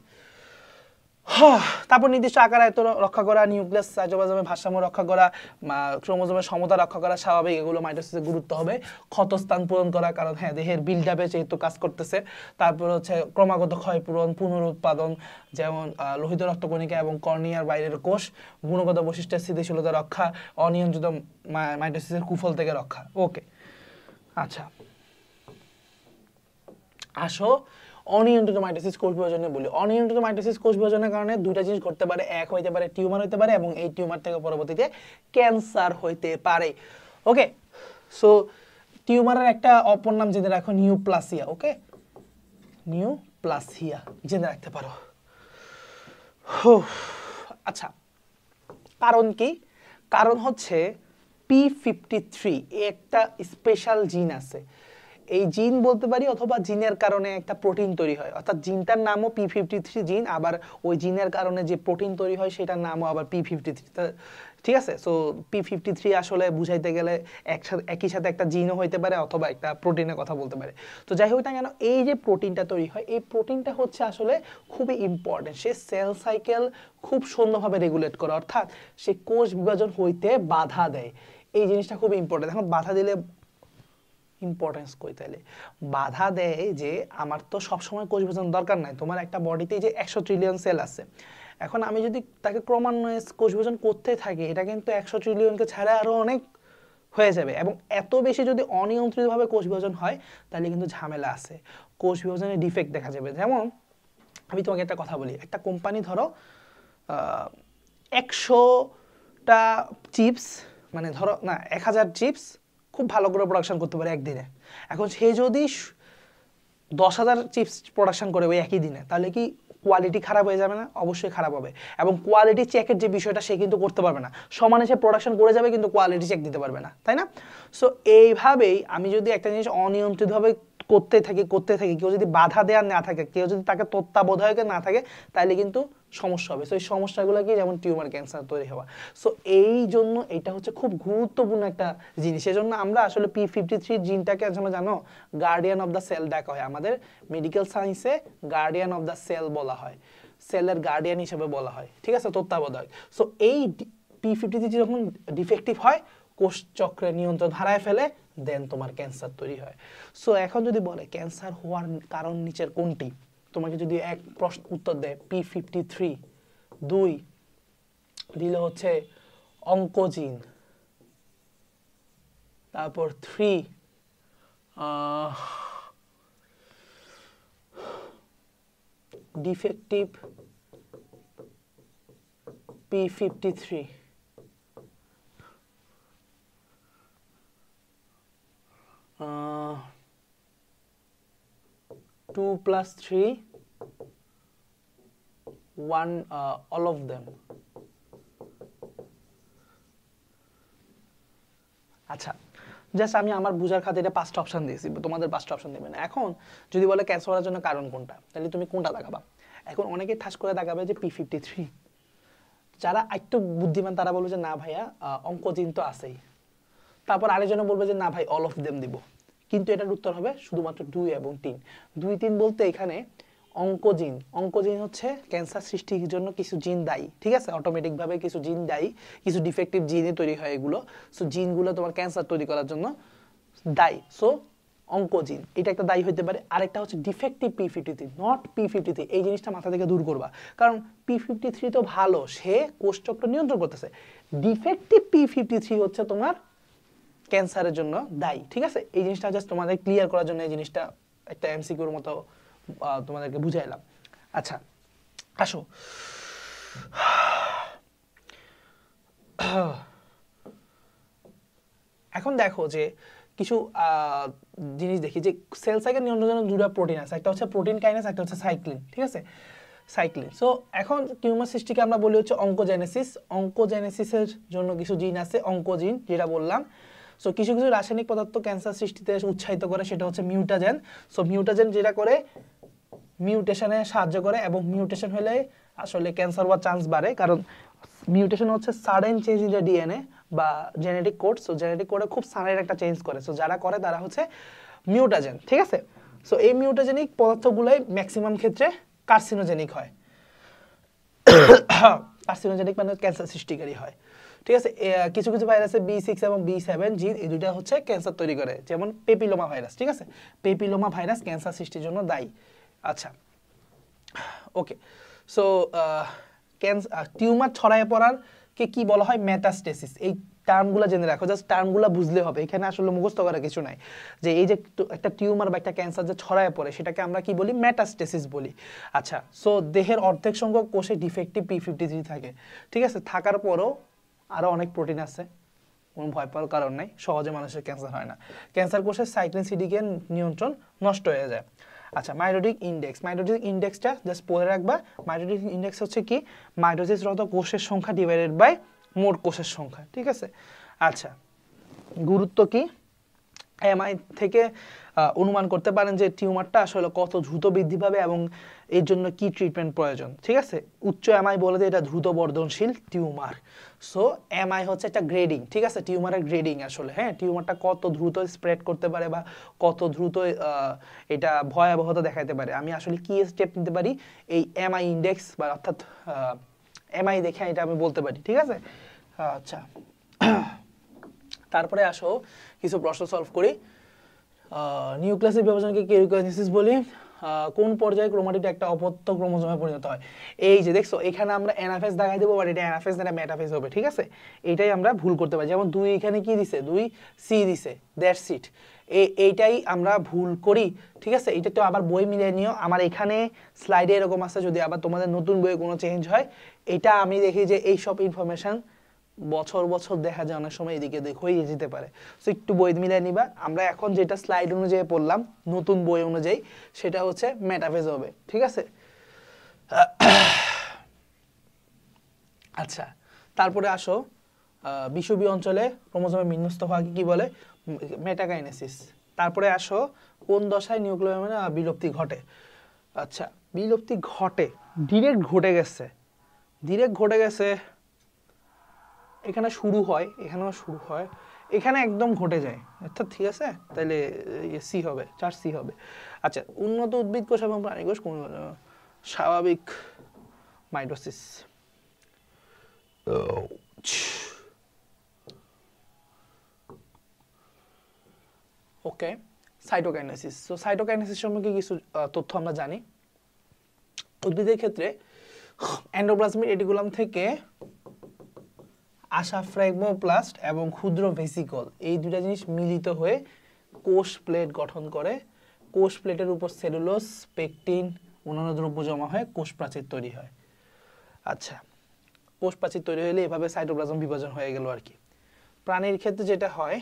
তারপর নির্দিষ্ট আকার আয়ত্ত রক্ষা করা, নিউক্লিয়াস সাইটোপ্লাজমের ভারসাম্য রক্ষা করা, ক্রোমোজোমের সমতা রক্ষা করা স্বাভাবিক, এগুলো মাইটোসিসের গুরুত্ব হবে। ক্ষতস্থান পূরণ করা, কারণ হ্যাঁ দেহের বিল্ড আপে যেহেতু কাজ করতেছে। তারপর হচ্ছে ক্রমাগত ক্ষয় পূরণ, পুনরুৎপাদন, যেমন লোহিত রক্তকণিকা এবং কর্নিয়ার বাইরের কোষ, গুণগত বৈশিষ্ট্যের স্থিতিশীলতা রক্ষা, অনিয়ন্ত্রিত মাইটোসিসের কুফল থেকে রক্ষা। ওকে, আচ্ছা আসো অনিয়ন্ত্রিত মাইটোসিস কোষ বিভাজনে বলি। অনিয়ন্ত্রিত মাইটোসিস কোষ বিভাজনের কারণে দুইটা জিনিস ঘটতে পারে, এক হইতে পারে টিউমার হইতে পারে, এবং এই টিউমার থেকে পরবর্তীতে ক্যান্সার হইতে পারে। ওকে, সো টিউমারের একটা অপর নাম জেনে রাখো নিউপ্লাসিয়া। ওকে, নিউপ্লাসিয়া জেনে রাখতে পারো। আচ্ছা, কারণ কি? কারণ হচ্ছে P53 একটা স্পেশাল জিন আছে। এই জিন বলতে পারি, অথবা জিনের কারণে একটা প্রোটিন তৈরি হয়, অর্থাৎ জিনটার নামও P53 জিন, আবার ওই জিনের কারণে যে প্রোটিন তৈরি হয় সেটার নামও আবার P53। ঠিক আছে, সো P53 আসলে বুঝাইতে গেলে একই সাথে একটা জিনও হইতে পারে অথবা একটা প্রোটিনের কথা বলতে পারে। তো যাই হোক না কেন, এই যে প্রোটিনটা তৈরি হয়, এই প্রোটিনটা হচ্ছে আসলে খুবই ইম্পর্টেন্ট। সে সেল সাইকেল খুব সুন্দরভাবে রেগুলেট করে, অর্থাৎ সে কোষ বিভাজন হইতে বাধা দেয়। এই জিনিসটা খুব ইম্পর্টেন্ট। এখন বাধা দিলে ইম্পর্টেন্স কই, তাইলে বাধা দেয় যে আমার তো সবসময় কোষ বিভাজন দরকার নাই, তোমার একটা বডিতে যে 100 ট্রিলিয়ন সেল আছে, এখন আমি যদি তাকে ক্রমান্বয়ে কোষ বিভাজন করতে থাকি, এটা কিন্তু 100 ট্রিলিয়নকে ছাড়া আরো অনেক হয়ে যাবে। এবং এত বেশি যদি অনিয়ন্ত্রিতভাবে কোষ বিভাজন হয়, তাহলে কিন্তু ঝামেলা আছে, কোষ বিভাজনে ডিফেক্ট দেখা যাবে। যেমন আমি তোমাকে একটা কথা বলি, একটা কোম্পানি ধরো 100টা চিপস, মানে ধরো না 1000 চিপস খুব ভালো করে প্রোডাকশন করতে পারে একদিনে। এখন সে যদি 10,000 চিপস প্রোডাকশন করে ওই একই দিনে, তাহলে কি কোয়ালিটি খারাপ হয়ে যাবে না? অবশ্যই খারাপ হবে। এবং কোয়ালিটি চেকের যে বিষয়টা সে কিন্তু করতে পারবে না, সমানে সে প্রোডাকশন করে যাবে কিন্তু কোয়ালিটি চেক দিতে পারবে না, তাই না? সো এইভাবেই আমি যদি একটা জিনিস অনিয়ন্ত্রিতভাবে করতে থাকি, কেউ যদি বাধা দেওয়ার না থাকে, কেউ যদি তাকে তত্ত্বাবধায়কে না থাকে, তাহলে কিন্তু সমস্যা হবে। সো এই সমস্যাগুলো কি? যেমন টিউমার, ক্যান্সার তৈরি হওয়া। সো এই জন্য এটা হচ্ছে খুব গুরুত্বপূর্ণ একটা জিনিস। সেজন্য আমরা আসলে P53 জিনটাকে আসলে জানো গার্ডিয়ান অফ দ্য সেল ডাকা হয়। আমাদের মেডিকেল সায়েন্সে গার্ডিয়ান অফ দ্য সেল বলা হয়, সেলের গার্ডিয়ান হিসেবে বলা হয়, ঠিক আছে, তত্ত্বাবধায়ক। সো এই P53 যখন ডিফেক্টিভ হয়, কোষ চক্রের নিয়ন্ত্রণ হারায় ফেলে, দেন তোমার ক্যান্সার তৈরি হয়। সো এখন যদি বলে ক্যান্সার হওয়ার কারণ নিচের কোনটি, তোমাকে যদি এক প্রশ্ন উত্তর দেয় P53, 2 দিলে হচ্ছে অঙ্কোজিন, তারপর 3 defective P53, 2 + 3 1 all of them। আচ্ছা, জাস্ট আমি আমার বুঝার খাতিরে 5টা অপশন দিয়েছি, তোমাদের 5টা অপশন দেবে না। এখন যদি বলে ক্যান্সার হওয়ার জন্য কারণ কোনটা, তাহলে তুমি কোনটা দেখাবা? এখন অনেকে ঠাস করে দেখাবে যে P53। যারা একটু বুদ্ধিমান তারা বলবে যে না ভাইয়া অঙ্কোজিন তো আছেই। তারপর আরেকজনে বলবে যে না ভাই অল অফ দেম দিব। কিন্তু এটার উত্তর হবে শুধুমাত্র 2 এবং 3। 2, 3 বলতে এখানে অঙ্কোজিন হচ্ছে ক্যান্সার সৃষ্টির জন্য কিছু জিন দায়ী, ঠিক আছে, অটোমেটিক ভাবে কিছু জিন দায়ী, কিছু ডিফেক্টিভ জিনে তৈরি হয় এগুলো। সো জিনগুলো তোমার ক্যান্সার তৈরি করার জন্য দায়ী। সো অঙ্কোজিন এটা একটা দায়ী হতে পারে। আরেকটা হচ্ছে ডিফেক্টিভ P53, নট P53। এই জিনিসটা মাথা থেকে দূর করবা, কারণ P53 তো ভালো, সে কোষচক্র নিয়ন্ত্রণ করতেছে। ডিফেক্টিভ P53 হচ্ছে তোমার ক্যান্সারের জন্য দায়ী, ঠিক আছে। এই জিনিসটা জাস্ট তোমাদের ক্লিয়ার করার জন্য এই জিনিসটা একটা এমসিকিউর মতো তোমাদেরকে বুঝাইলাম। আচ্ছা আসো, এখন দেখো যে কিছু জিনিস দেখি যে সেল সাইকেল নিয়ন্ত্রণের জন্য দুটো প্রোটিন আছে, একটা হচ্ছে প্রোটিন কাইনেস, একটা হচ্ছে সাইক্লিন, ঠিক আছে, সাইক্লিন। সো এখন টিউমার সৃষ্টিকে আমরা বলি হচ্ছে অঙ্কোজেনেসিস। অঙ্কোজেনেসিসের জন্য কিছু জিন আছে, অঙ্কোজিন যেটা বললাম। সো কিছু কিছু রাসায়নিক পদার্থ ক্যান্সার সৃষ্টিতে উৎসাহিত করে, সেটা হচ্ছে মিউটাজেন। সো মিউটাজেন যেটা করে মিউটেশনে সাহায্য করে, এবং মিউটেশন হলে আসলে ক্যান্সার হওয়ার চান্স বাড়ে, কারণ মিউটেশন হচ্ছে sudden change in the DNA বা জেনেটিক কোড। সো জেনেটিক কোডে খুব সানের একটা চেঞ্জ করে। সো যারা করে তারা হচ্ছে মিউটাজেন, ঠিক আছে। সো এই মিউটাজেনিক পদার্থগুলোই ম্যাক্সিমাম ক্ষেত্রে কার্সিনোজেনিক হয়। কার্সিনোজেনিক মানে ক্যান্সার সৃষ্টিকারী হয়, ঠিক আছে। কিছু কিছু ভাইরাসে B6 এবং B7 জিন, এই দুইটা হচ্ছে ক্যান্সার তৈরি করে, যেমন পেপিলোমা ভাইরাস, ঠিক আছে। পেপিলোমা ভাইরাস ক্যান্সার সৃষ্টির জন্য দায়ী। আচ্ছা, ওকে। সো টিউমার ছড়ায় পড়ার কে কি বলা হয়? মেটাস্টেসিস। এই টার্মগুলো জেনে রাখো, জাস্ট টার্মগুলো বুঝলে হবে, এখানে আসলে মুখস্থ করার কিছু নাই। যে এই যে একটা টিউমার বা একটা ক্যান্সার যে ছড়ায় পড়ে সেটাকে আমরা কি বলি? মেটাস্টেসিস বলি। আচ্ছা, সো দেহের অর্ধেক সংখ্যক কোষে ডিফেক্টিভ P53 থাকে, ঠিক আছে। থাকার পরও আরও অনেক প্রোটিন আছে, কোনো ভয় পাওয়ার কারণ নাই, সহজে মানুষের ক্যান্সার হয় না। ক্যান্সার কোষের সাইক্লিন সিডিকে নিয়ন্ত্রণ নষ্ট হয়ে যায়। আচ্ছা, মাইটোটিক ইন্ডেক্স। মাইটোটিক ইন্ডেক্সটা জাস্ট পড়ে রাখবা। মাইটোটিক ইন্ডেক্স হচ্ছে কি? মাইটোসিসরত কোষের সংখ্যা ডিভাইডেড বাই মোট কোষের সংখ্যা, ঠিক আছে। আচ্ছা, গুরুত্ব কি? এমআই থেকে অনুমান করতে পারেন যে টিউমারটা আসলে কত দ্রুত বৃদ্ধি পাবে এবং এর জন্য কি ট্রিটমেন্ট প্রয়োজন, ঠিক আছে। উচ্চ এমআই বলে যে এটা দ্রুত বর্ধনশীল টিউমার। সো এমআই হচ্ছে একটা গ্রেডিং, ঠিক আছে, টিউমারের গ্রেডিং আসলে, হ্যাঁ, টিউমারটা কত দ্রুত স্প্রেড করতে পারে বা কত দ্রুত এটা ভয়াবহতা দেখাতে পারে। আমি আসলে কি স্টেপ নিতে পারি এই এমআই ইন্ডেক্স বা অর্থাৎ এমআই দেখে এটা আমি বলতে পারি, ঠিক আছে। আচ্ছা, তারপরে আসো কিছু প্রশ্ন সলভ করি। নিউক্লিয়াসের বিভাজনকে কেরিওকাইনেসিস বলি। কোন পর্যায়ে ক্রোমাটিড একটা অপত্য ক্রোমোজোমে পরিণত হয়? এই যে দেখছো, এখানে আমরা অ্যানাফেজ দেখাই দেবো, বাট এটা অ্যানাফেজ না মেটাফেজ হবে, ঠিক আছে। এইটাই আমরা ভুল করতে পারি। যেমন 2 এখানে কি দিছে? 2 সি দিছে, দ্যাটস ইট। এইটাই আমরা ভুল করি, ঠিক আছে। এটা তো আবার বই মিলিয়ে নিও, আমার এখানে স্লাইডে এরকম আছে, যদি আবার তোমাদের নতুন বইয়ে কোনো চেঞ্জ হয়, এটা আমি দেখি যে এইসব ইনফরমেশন বছর বছর দেখা যায় অনেক সময় এদিকে হয়ে যেতে পারে। সো একটু বই মিলিয়ে নিবা। আমরা এখন যেটা স্লাইড অনুযায়ী পড়লাম নতুন বই অনুযায়ী, সেটা হচ্ছে মেটাফেজ হবে, ঠিক আছে। আচ্ছা, তারপরে আসো বিষুবীয় অঞ্চলে ক্রোমোজোমে বিন্যস্ত হওয়াকে কি বলে? মেটাকাইনেসিস। তারপরে আসো কোন দশায় নিউক্লিয়ার বিলুপ্তি ঘটে? আচ্ছা, বিলুপ্তি ঘটে, ডিরেক্ট ঘটে গেছে, ডিরেক্ট ঘটে গেছে। এখানে শুরু হয়, এখানেও শুরু হয়, এখানে একদম ঘটে যায়, অর্থাৎ ঠিক আছে, তাহলে সি হবে, 4C হবে। আচ্ছা, উন্নত উদ্ভিদ কোষ এবং প্রাণী কোষ কোন? স্বাভাবিক মাইটোসিস। ওকে, সাইটোকাইনেসিস। সো সাইটোকাইনেসিস সম্পর্কে কিছু তথ্য আমরা জানি। উদ্ভিদের ক্ষেত্রে এন্ডোপ্লাজমিক রেটিকুলাম থেকে আসা ফ্রাগমোপ্লাস্ট এবং ক্ষুদ্র ভেসিকল, এই দুটা জিনিস মিলিত হয়ে কোষ প্লেট গঠন করে। কোষ প্লেটের উপর সেলুলোজ, পেকটিন, অন্যান্য দ্রব্য জমা হয়, কোষ প্রাচীর তৈরি হয়। আচ্ছা, কোষ প্রাচীর তৈরি হলে এভাবে সাইটোপ্লাজম বিভাজন হয়ে গেল আর কি। প্রাণীর ক্ষেত্রে যেটা হয়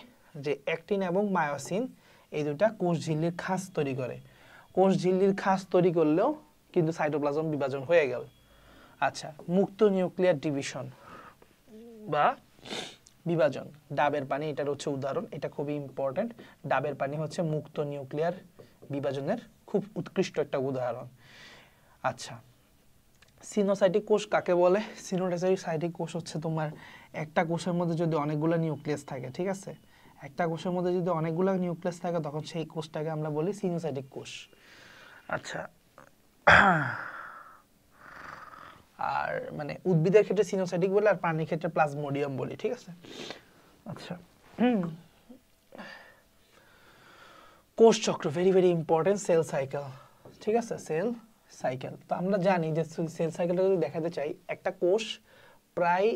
যে অ্যাক্টিন এবং মায়োসিন এই দুটা কোষ ঝিল্লির খাঁজ তৈরি করে। কোষ ঝিল্লির খাঁজ তৈরি করলেও কিন্তু সাইটোপ্লাজম বিভাজন হয়ে গেল। আচ্ছা, মুক্ত নিউক্লিয়ার ডিভিশন বা বিভাজন। ডাবের পানি এটার হচ্ছে উদাহরণ, এটা খুবই ইম্পর্টেন্ট। ডাবের পানি হচ্ছে মুক্ত নিউক্লিয়ার বিভাজনের খুব উৎকৃষ্ট একটা উদাহরণ। আচ্ছা, সিনোসাইটিক কোষ কাকে বলে? সিনোসাইটিক কোষ হচ্ছে তোমার একটা কোষের মধ্যে যদি অনেকগুলো নিউক্লিয়াস থাকে, ঠিক আছে, একটা কোষের মধ্যে যদি অনেকগুলো নিউক্লিয়াস থাকে তখন সেই কোষটাকে আমরা বলি সিনোসাইটিক কোষ। আচ্ছা, আর মানে উদ্ভিদের ক্ষেত্রে সিনোসাইটিক বলে, আর প্রাণীর ক্ষেত্রে প্লাজমোডিয়াম বলি, ঠিক আছে। আচ্ছা, কোষ চক্র very very important. Cell cycle, ঠিক আছে, সেল সাইকেল। তো আমরা জানি যে সেল সাইকেলটা যদি দেখাতে চাই, একটা কোষ প্রায়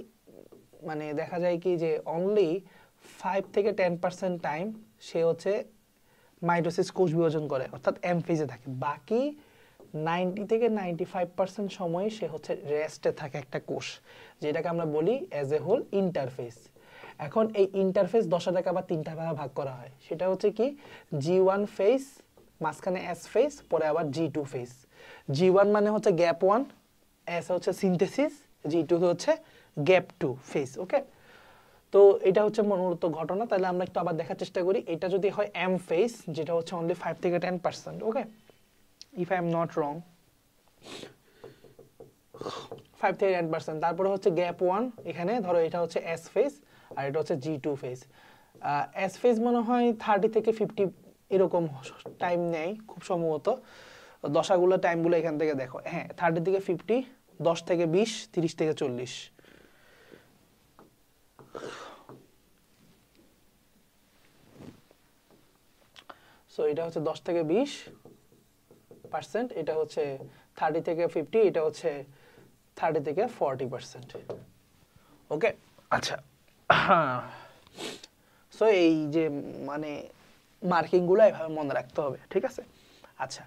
মানে দেখা যায় কি যে অনলি 5 থেকে 10% টাইম সে হচ্ছে মাইটোসিস কোষ বিভাজন করে, অর্থাৎ এম ফেজে থাকে। বাকি 90 থেকে 95% সময় সে হচ্ছে রেস্টে থাকে একটা কোষ, যেটাকে আমরা বলি অ্যাজ এ হোল ইন্টারফেস। এখন এই ইন্টারফেস 10টাকে আবার 3টা ভাগে ভাগ করা হয়। সেটা হচ্ছে কি G1 ফেজ, মাঝখানে S ফেজ, পরে আবার G2 ফেজ। G1 মানে হচ্ছে গ্যাপ 1, S হচ্ছে সিনথেসিস, G2 হচ্ছে গ্যাপ 2 ফেজ। ওকে, তো এটা হচ্ছে মূলত ঘটনা। তাহলে আমরা একটু আবার দেখার চেষ্টা করি। এটা যদি হয় M ফেজ, যেটা হচ্ছে অনলি 5 থেকে 10%, ওকে, if I am not wrong, 5 থেকে 10%। তারপরে হচ্ছে গ্যাপ 1, এখানে ধরো এটা হচ্ছে S ফেজ, আর এটা হচ্ছে G2 ফেজ। S ফেজ মনে হয় 30 থেকে 50 এরকম টাইম নেয় খুব সম্ভবত। দশাগুলো টাইমগুলো এখান থেকে দেখো, হ্যাঁ 30 থেকে 50, 10 থেকে 20, 30 থেকে 40। সো এটা হচ্ছে 10 থেকে 20%, এটা হচ্ছে 30 থেকে 50, এটা হচ্ছে 30 থেকে 40%। ওকে, আচ্ছা। সো এই যে মানে মার্কিংগুলো এভাবে মনে রাখতে হবে, ঠিক আছে। আচ্ছা,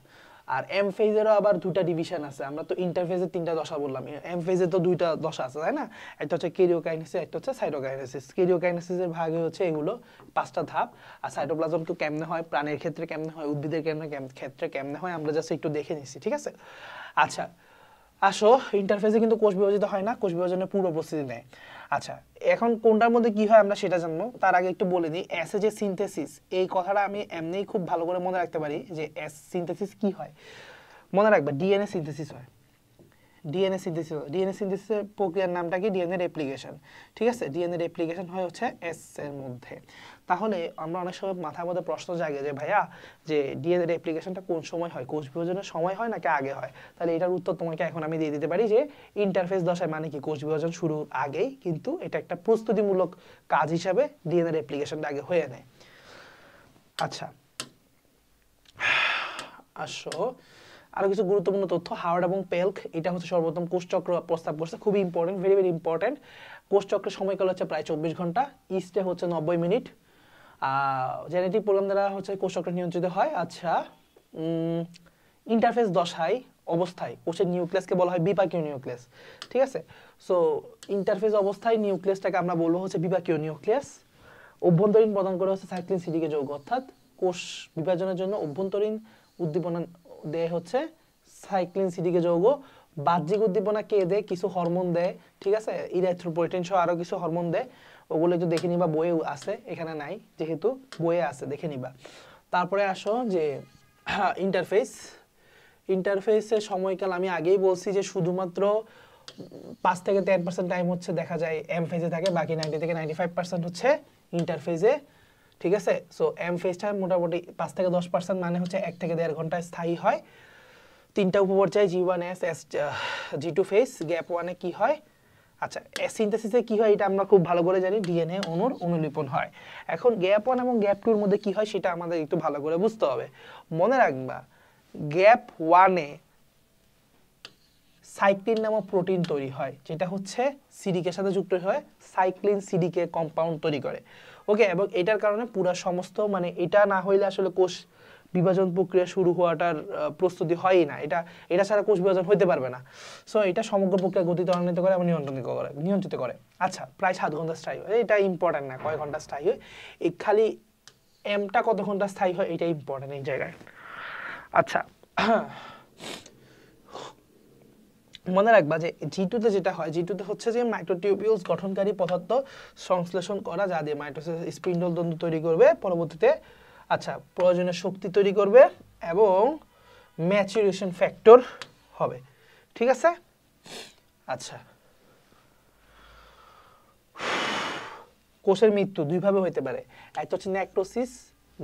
আর এম ফেজেরও আবার দুটা ডিভিশন আছে। আমরা তো ইন্টারফেজের 3টা দশা বললাম, এম ফেজে তো 2টা দশা আছে, তাই না? একটা হচ্ছে কেরিওকাইনেসিস, একটা হচ্ছে সাইটোকাইনেসিস। কেরিওকাইনেসিসের ভাগে হচ্ছে এগুলো 5টা ধাপ। আর সাইটোপ্লাজম তো কেমনে হয়, প্রাণীর ক্ষেত্রে কেমনে হয়, উদ্ভিদের ক্ষেত্রে কেমনে হয়, আমরা জাস্ট একটু দেখে নিচ্ছি, ঠিক আছে। আচ্ছা, আসো ইন্টারফেসে কিন্তু কোষ বিভাজিত হয় না, কোষ বিভাজনের পূর্ব প্রস্তুতি নেয়। আচ্ছা, এখন কোনটার মধ্যে কি হয় আমরা সেটা জানবো। তার আগে একটু বলে দিই, এস এ যে সিনথেসিস, এই কথাটা আমি এমনিই খুব ভালো করে মনে রাখতে পারি যে এস সিনথেসিস কি হয়। মনে রাখবে ডিএনএ সিনথেসিস হয়। ডিএনএ সিনথেসিসের প্রক্রিয়ার নামটা কি? ডিএনএ রেপ্লিকেশন, ঠিক আছে। ডিএনএ রেপ্লিকেশন হয় হচ্ছে এস এর মধ্যে। তাহলে আমরা অনেক সময় মাথার মধ্যে প্রশ্ন জাগে যে ভাইয়া, যে ডিএনএ রেপ্লিকেশনটা কোন সময় হয়, কোষ বিভাজনের সময় হয় নাকি আগে হয়? তাহলে এটার উত্তর তোমাকে এখন আমি দিয়ে দিতে পারি যে ইন্টারফেস দশায়, মানে কি কোষ বিভাজন শুরু আগেই, কিন্তু এটা একটা প্রস্তুতিমূলক কাজ হিসাবে ডিএনএ রেপ্লিকেশনটা আগে হয়ে নেয়। আচ্ছা, আসো আরো কিছু গুরুত্বপূর্ণ তথ্য। হাওয়ার্ড এবং পেলক এটা হচ্ছে সর্বপ্রথম কোষচক্র প্রস্তাব করছে, খুবই ইম্পর্টেন্ট, ভেরি ভেরি ইম্পর্টেন্ট। কোষচক্রের সময়কাল হচ্ছে প্রায় 24 ঘন্টা, ইস্টে হচ্ছে 90 মিনিট। জেনেটিক প্রোগ্রাম দ্বারা হচ্ছে কোষচক্র নিয়ন্ত্রিত হয়। আচ্ছা, ইন্টারফেস দশায় অবস্থায় কোষের নিউক্লিয়াসকে বলা হয় বিপাকীয় নিউক্লিয়াস, ঠিক আছে। সো ইন্টারফেস অবস্থায় নিউক্লিয়াসটাকে আমরা বলবো হচ্ছে বিপাকীয় নিউক্লিয়াস। অভ্যন্তরীণ প্রদান করে হচ্ছে সাইক্লিন সিডিকে যৌগ, অর্থাৎ কোষ বিভাজনের জন্য অভ্যন্তরীণ উদ্দীপনা দেয় হচ্ছে সাইক্লিন সিডিকে যৌগ। বাহ্যিক উদ্দীপনা কে দেয়? কিছু হরমোন দেয়, ঠিক আছে। ইরিথ্রোপয়েটিন সহ আরো কিছু হরমোন দেয়, ওগুলো একটু দেখে নিবা, বইয়ে আছে, এখানে নাই যেহেতু, বইয়ে আছে, দেখে নিবা। তারপরে আসো যে ইন্টারফেসের সময়কাল আমি আগেই বলছি যে শুধুমাত্র 5 থেকে 10% টাইম হচ্ছে দেখা যায় এম ফেজে থাকে, বাকি 90 থেকে 95% হচ্ছে ইন্টারফেজে, ঠিক আছে। সো এম ফেজটা মোটামুটি 5 থেকে 10%, মানে হচ্ছে 1 থেকে 1.5 ঘন্টা স্থায়ী হয়। 3টা উপপর্যায় G1S, G2 ফেজ। গ্যাপ 1-এ কি হয়? আচ্ছা, সিনথেসিসে কি হয় এটা আমরা খুব ভালো করে জানি, ডিএনএ অণুর অনুলিপন হয়। এখন গ্যাপ 1 এবং গ্যাপ 2 এর মধ্যে কি হয় সেটা আমাদের একটু ভালো করে বুঝতে হবে। মনে রাখবা, গ্যাপ 1-এ সাইক্লিন নামক প্রোটিন তৈরি হয়, যেটা হচ্ছে সিডিকে সাথে যুক্ত হয়, সাইক্লিন সিডিকে কম্পাউন্ড তৈরি করে। ওকে, এবং এটার কারণে পুরো সমস্ত, মানে এটা না হইলে আসলে কোষ বিভাজন প্রক্রিয়া শুরু হওয়াটার প্রস্তুতি হয়ই না, এটা ছাড়া কোষ বিভাজন হইতে পারবে না। সো এটা সমগ্র প্রক্রিয়া গতি ত্বরান্বিত করে এবং নিয়ন্ত্রিত করে। আচ্ছা, প্রায় 7 ঘন্টা স্থায়ী হয়, এটা ইম্পর্টেন্ট না কয় ঘন্টা স্থায়ী হয়, এই খালি এমটা কত ঘন্টা স্থায়ী হয় এটা ইম্পর্টেন্ট এই জায়গায়। আচ্ছা, মনে রাখবা যে G2-তে যেটা হয়, G2-তে হচ্ছে যে মাইক্রোটিউবিউলস গঠনকারী পদার্থ সংশ্লেষণ করা, যা দিয়ে মাইটোসিস স্পিন্ডল তন্তু তৈরি করবে পরবর্তীতে। আচ্ছা, প্রয়োজনীয় শক্তি তৈরি করবে এবং ম্যাচুরেশন ফ্যাক্টর হবে, ঠিক আছে। আচ্ছা, কোষের মৃত্যু দুইভাবে হতে পারে, একটা হচ্ছে নেক্রোসিস,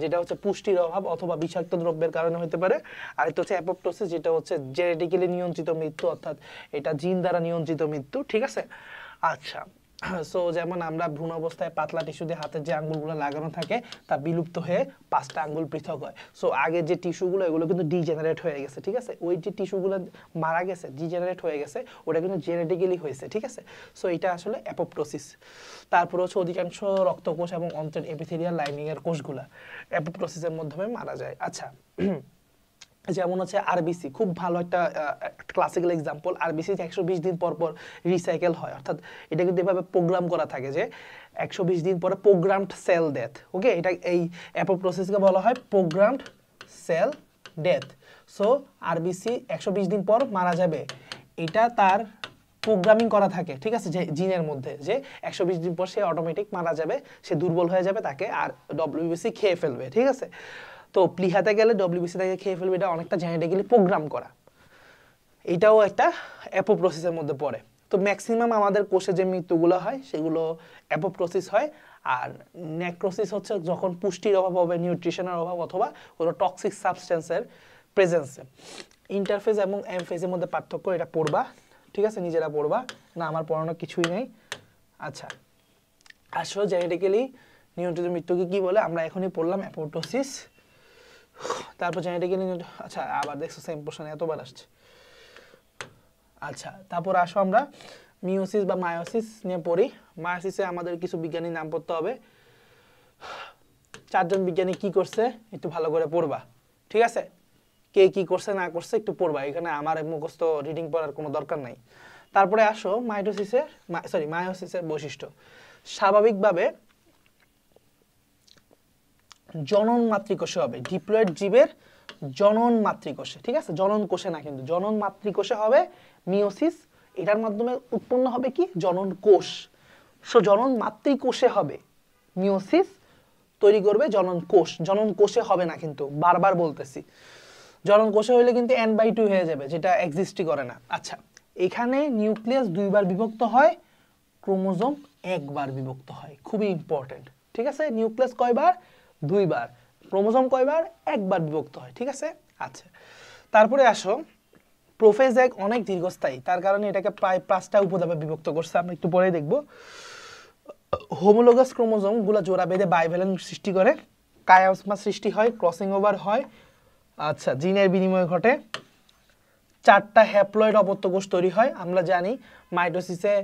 যেটা হচ্ছে পুষ্টির অভাব অথবা বিষাক্ত দ্রব্যের কারণে হতে পারে, আর একটা হচ্ছে অ্যাপোপ্টোসিস, যেটা হচ্ছে জেনেটিক্যালি নিয়ন্ত্রিত মৃত্যু, অর্থাৎ এটা জিন দ্বারা নিয়ন্ত্রিত মৃত্যু, ঠিক আছে। আচ্ছা, সো যেমন আমরা ভ্রূণ অবস্থায় পাতলা টিস্যু দিয়ে হাতের যে আঙ্গুলগুলো লাগানো থাকে তা বিলুপ্ত হয়ে 5টা আঙ্গুল পৃথক হয়। সো আগের যে টিস্যুগুলো এগুলো কিন্তু ডিজেনারেট হয়ে গেছে, ঠিক আছে। ওই যে টিস্যুগুলো মারা গেছে, ডিজেনারেট হয়ে গেছে, ওটা কিন্তু জেনেটিক্যালি হয়েছে, ঠিক আছে। সো এটা আসলে অ্যাপোপ্টোসিস। তারপর হচ্ছে অধিকাংশ রক্তকোষ এবং অন্ত্রের এপিথেলিয়াল লাইনিং এর কোষগুলা অ্যাপোপ্টোসিসের মাধ্যমে মারা যায়। আচ্ছা, যেমন হচ্ছে আরবিসি, খুব ভালো একটা ক্লাসিক্যাল এক্সাম্পল। আরবিসি 120 দিন পর পর রিসাইকেল হয়, অর্থাৎ এটা কিন্তু এভাবে প্রোগ্রাম করা থাকে যে 120 দিন পরে প্রোগ্রামড সেল ডেথ। ওকে, এটা এই অ্যাপোপ্টোসিসকে বলা হয় programmed sell death. So RBC 120 দিন পর মারা যাবে, এটা তার প্রোগ্রামিং করা থাকে, ঠিক আছে, যে জিনের মধ্যে, যে 120 দিন পর সে অটোমেটিক মারা যাবে, সে দুর্বল হয়ে যাবে, তাকে আর ডব্লিউবিসি খেয়ে ফেলবে, ঠিক আছে। তো প্লিহাতে গেলে ডব্লিউবিসি তাকে খেয়ে ফেলবে, এটা অনেকটা জেনেটিক্যালি প্রোগ্রাম করা, এটাও একটা অ্যাপোপ্টোসিসের মধ্যে পড়ে। তো ম্যাক্সিমাম আমাদের কোষে যে মৃত্যুগুলো হয় সেগুলো অ্যাপোপ্টোসিস হয়, আর নেক্রোসিস হচ্ছে যখন পুষ্টির অভাব হবে, নিউট্রিশনের অভাব, অথবা কোনো টক্সিক সাবস্টেন্সের প্রেজেন্সে। ইন্টারফেজ এবং এমফেজের মধ্যে পার্থক্য, এটা পড়বা, ঠিক আছে, নিজেরা পড়বা, না আমার পড়ানোর কিছুই নেই। আচ্ছা, আসলে জেনেটিক্যালি নিয়ন্ত্রিত মৃত্যুকে কি বলে আমরা এখনই পড়লাম, অ্যাপোপ্টোসিস। তারপর জেনেটিক্যালি, আচ্ছা আবার দেখছো সেম প্রশ্ন এতবার আসছে। আচ্ছা, তারপর আসো আমরা মিওসিস বা মায়োসিস নিয়ে পড়ি। মায়োসিসে আমাদের কিছু বিজ্ঞানীর নাম পড়তে হবে। 4 জন বিজ্ঞানী কি করছে একটু ভালো করে পড়বা, ঠিক আছে? কে কি করছে না করছে একটু পড়বা, এখানে আমার মুখস্থ রিডিং পড়ার কোনো দরকার নাই। তারপরে আসো মায়োসিসের বৈশিষ্ট্য। স্বাভাবিকভাবে জনন মাতৃকোষে হবে, ডিপ্লয়েড জীবের জনন মাতৃকোষে, ঠিক আছে, জনন কোষে না, কিন্তু জনন মাতৃকোষে হবে মিওসিস। এটার মাধ্যমে উৎপন্ন হবে কি জনন কোষ। সো জনন মাতৃকোষে হবে মিওসিস, তৈরি করবে জনন কোষ। জনন কোষে হবে না, কিন্তু বারবার বলতেছি, জনন কোষে হইলে কিন্তু n/2 হয়ে যাবে, যেটা এক্সিস্টই করে না। আচ্ছা, এখানে নিউক্লিয়াস 2 বার বিভক্ত হয়, ক্রোমোজোম 1 বার বিভক্ত হয়, খুবই ইম্পর্টেন্ট, ঠিক আছে? নিউক্লিয়াস কয়বার? 2 বার। ক্রোমোজোম কয়বার? 1 বার বিভক্ত হয়, ঠিক আছে? আচ্ছা, তারপরে আসো প্রোফেজ এক অনেক দীর্ঘস্থায়ী, তার কারণে এটাকে প্রায় 5টা উপধাপে বিভক্ত করছে, আমরা একটু পরে দেখব। হোমোলোগাস ক্রোমোজোম গুলো জোড়া বেঁধে বাইভ্যালেন্ট সৃষ্টি করে, কায়াসমা সৃষ্টি হয়, ক্রসিং ওভার হয়, আচ্ছা, জিনের বিনিময় ঘটে, 4টা হ্যাপ্লয়েড অপত্য কোষ তৈরি হয়। আমরা জানি মাইটোসিসে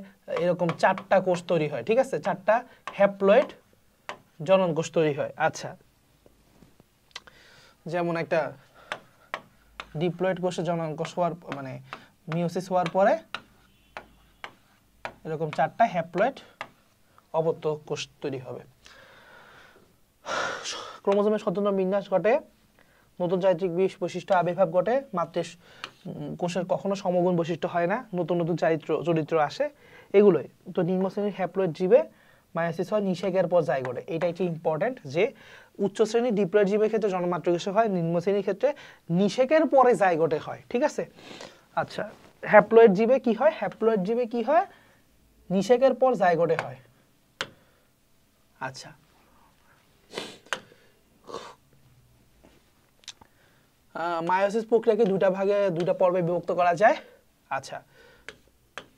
এরকম 4টা কোষ তৈরি হয়, ঠিক আছে, 4টা হ্যাপ্লয়েড জনন কোষ তৈরি হয়। আচ্ছা, যেমন একটা ডিপ্লয়েড কোষে জনন কোষ হওয়ার মানে মিওসিস হওয়ার পরে এরকম 4টা হ্যাপ্লয়েড অপত্য কোষ তৈরি হবে। ক্রোমোজোমের স্বতন্ত্র বিন্যাস ঘটে, নতুন চারিত্রিক বৈশিষ্ট্য আবির্ভাব ঘটে, কোষের কখনো সমগুণ বৈশিষ্ট্য হয় না, নতুন নতুন চরিত্র আসে, এগুলোই তো। নিম্ন শ্রেণীর হ্যাপ্লয়েড জীবে মায়োসিস হয় নিষেকের পর জাইগোটে। এটা একটি ইম্পর্টেন্ট যে উচ্চ শ্রেণীর ডিপ্লয়েড জীবের ক্ষেত্রে জন্মমাতৃকোষে হয়, নিম্ন শ্রেণীর ক্ষেত্রে নিষেকের পরে জাইগোটে হয়, ঠিক আছে? আচ্ছা, হ্যাপ্লয়েড জীবে কি হয়? হ্যাপ্লয়েড জীবে কি হয়? নিষেকের পর জাইগোটে হয়। আচ্ছা, মায়োসিস প্রক্রিয়াকে দুটা পর্বে বিভক্ত করা যায়। আচ্ছা,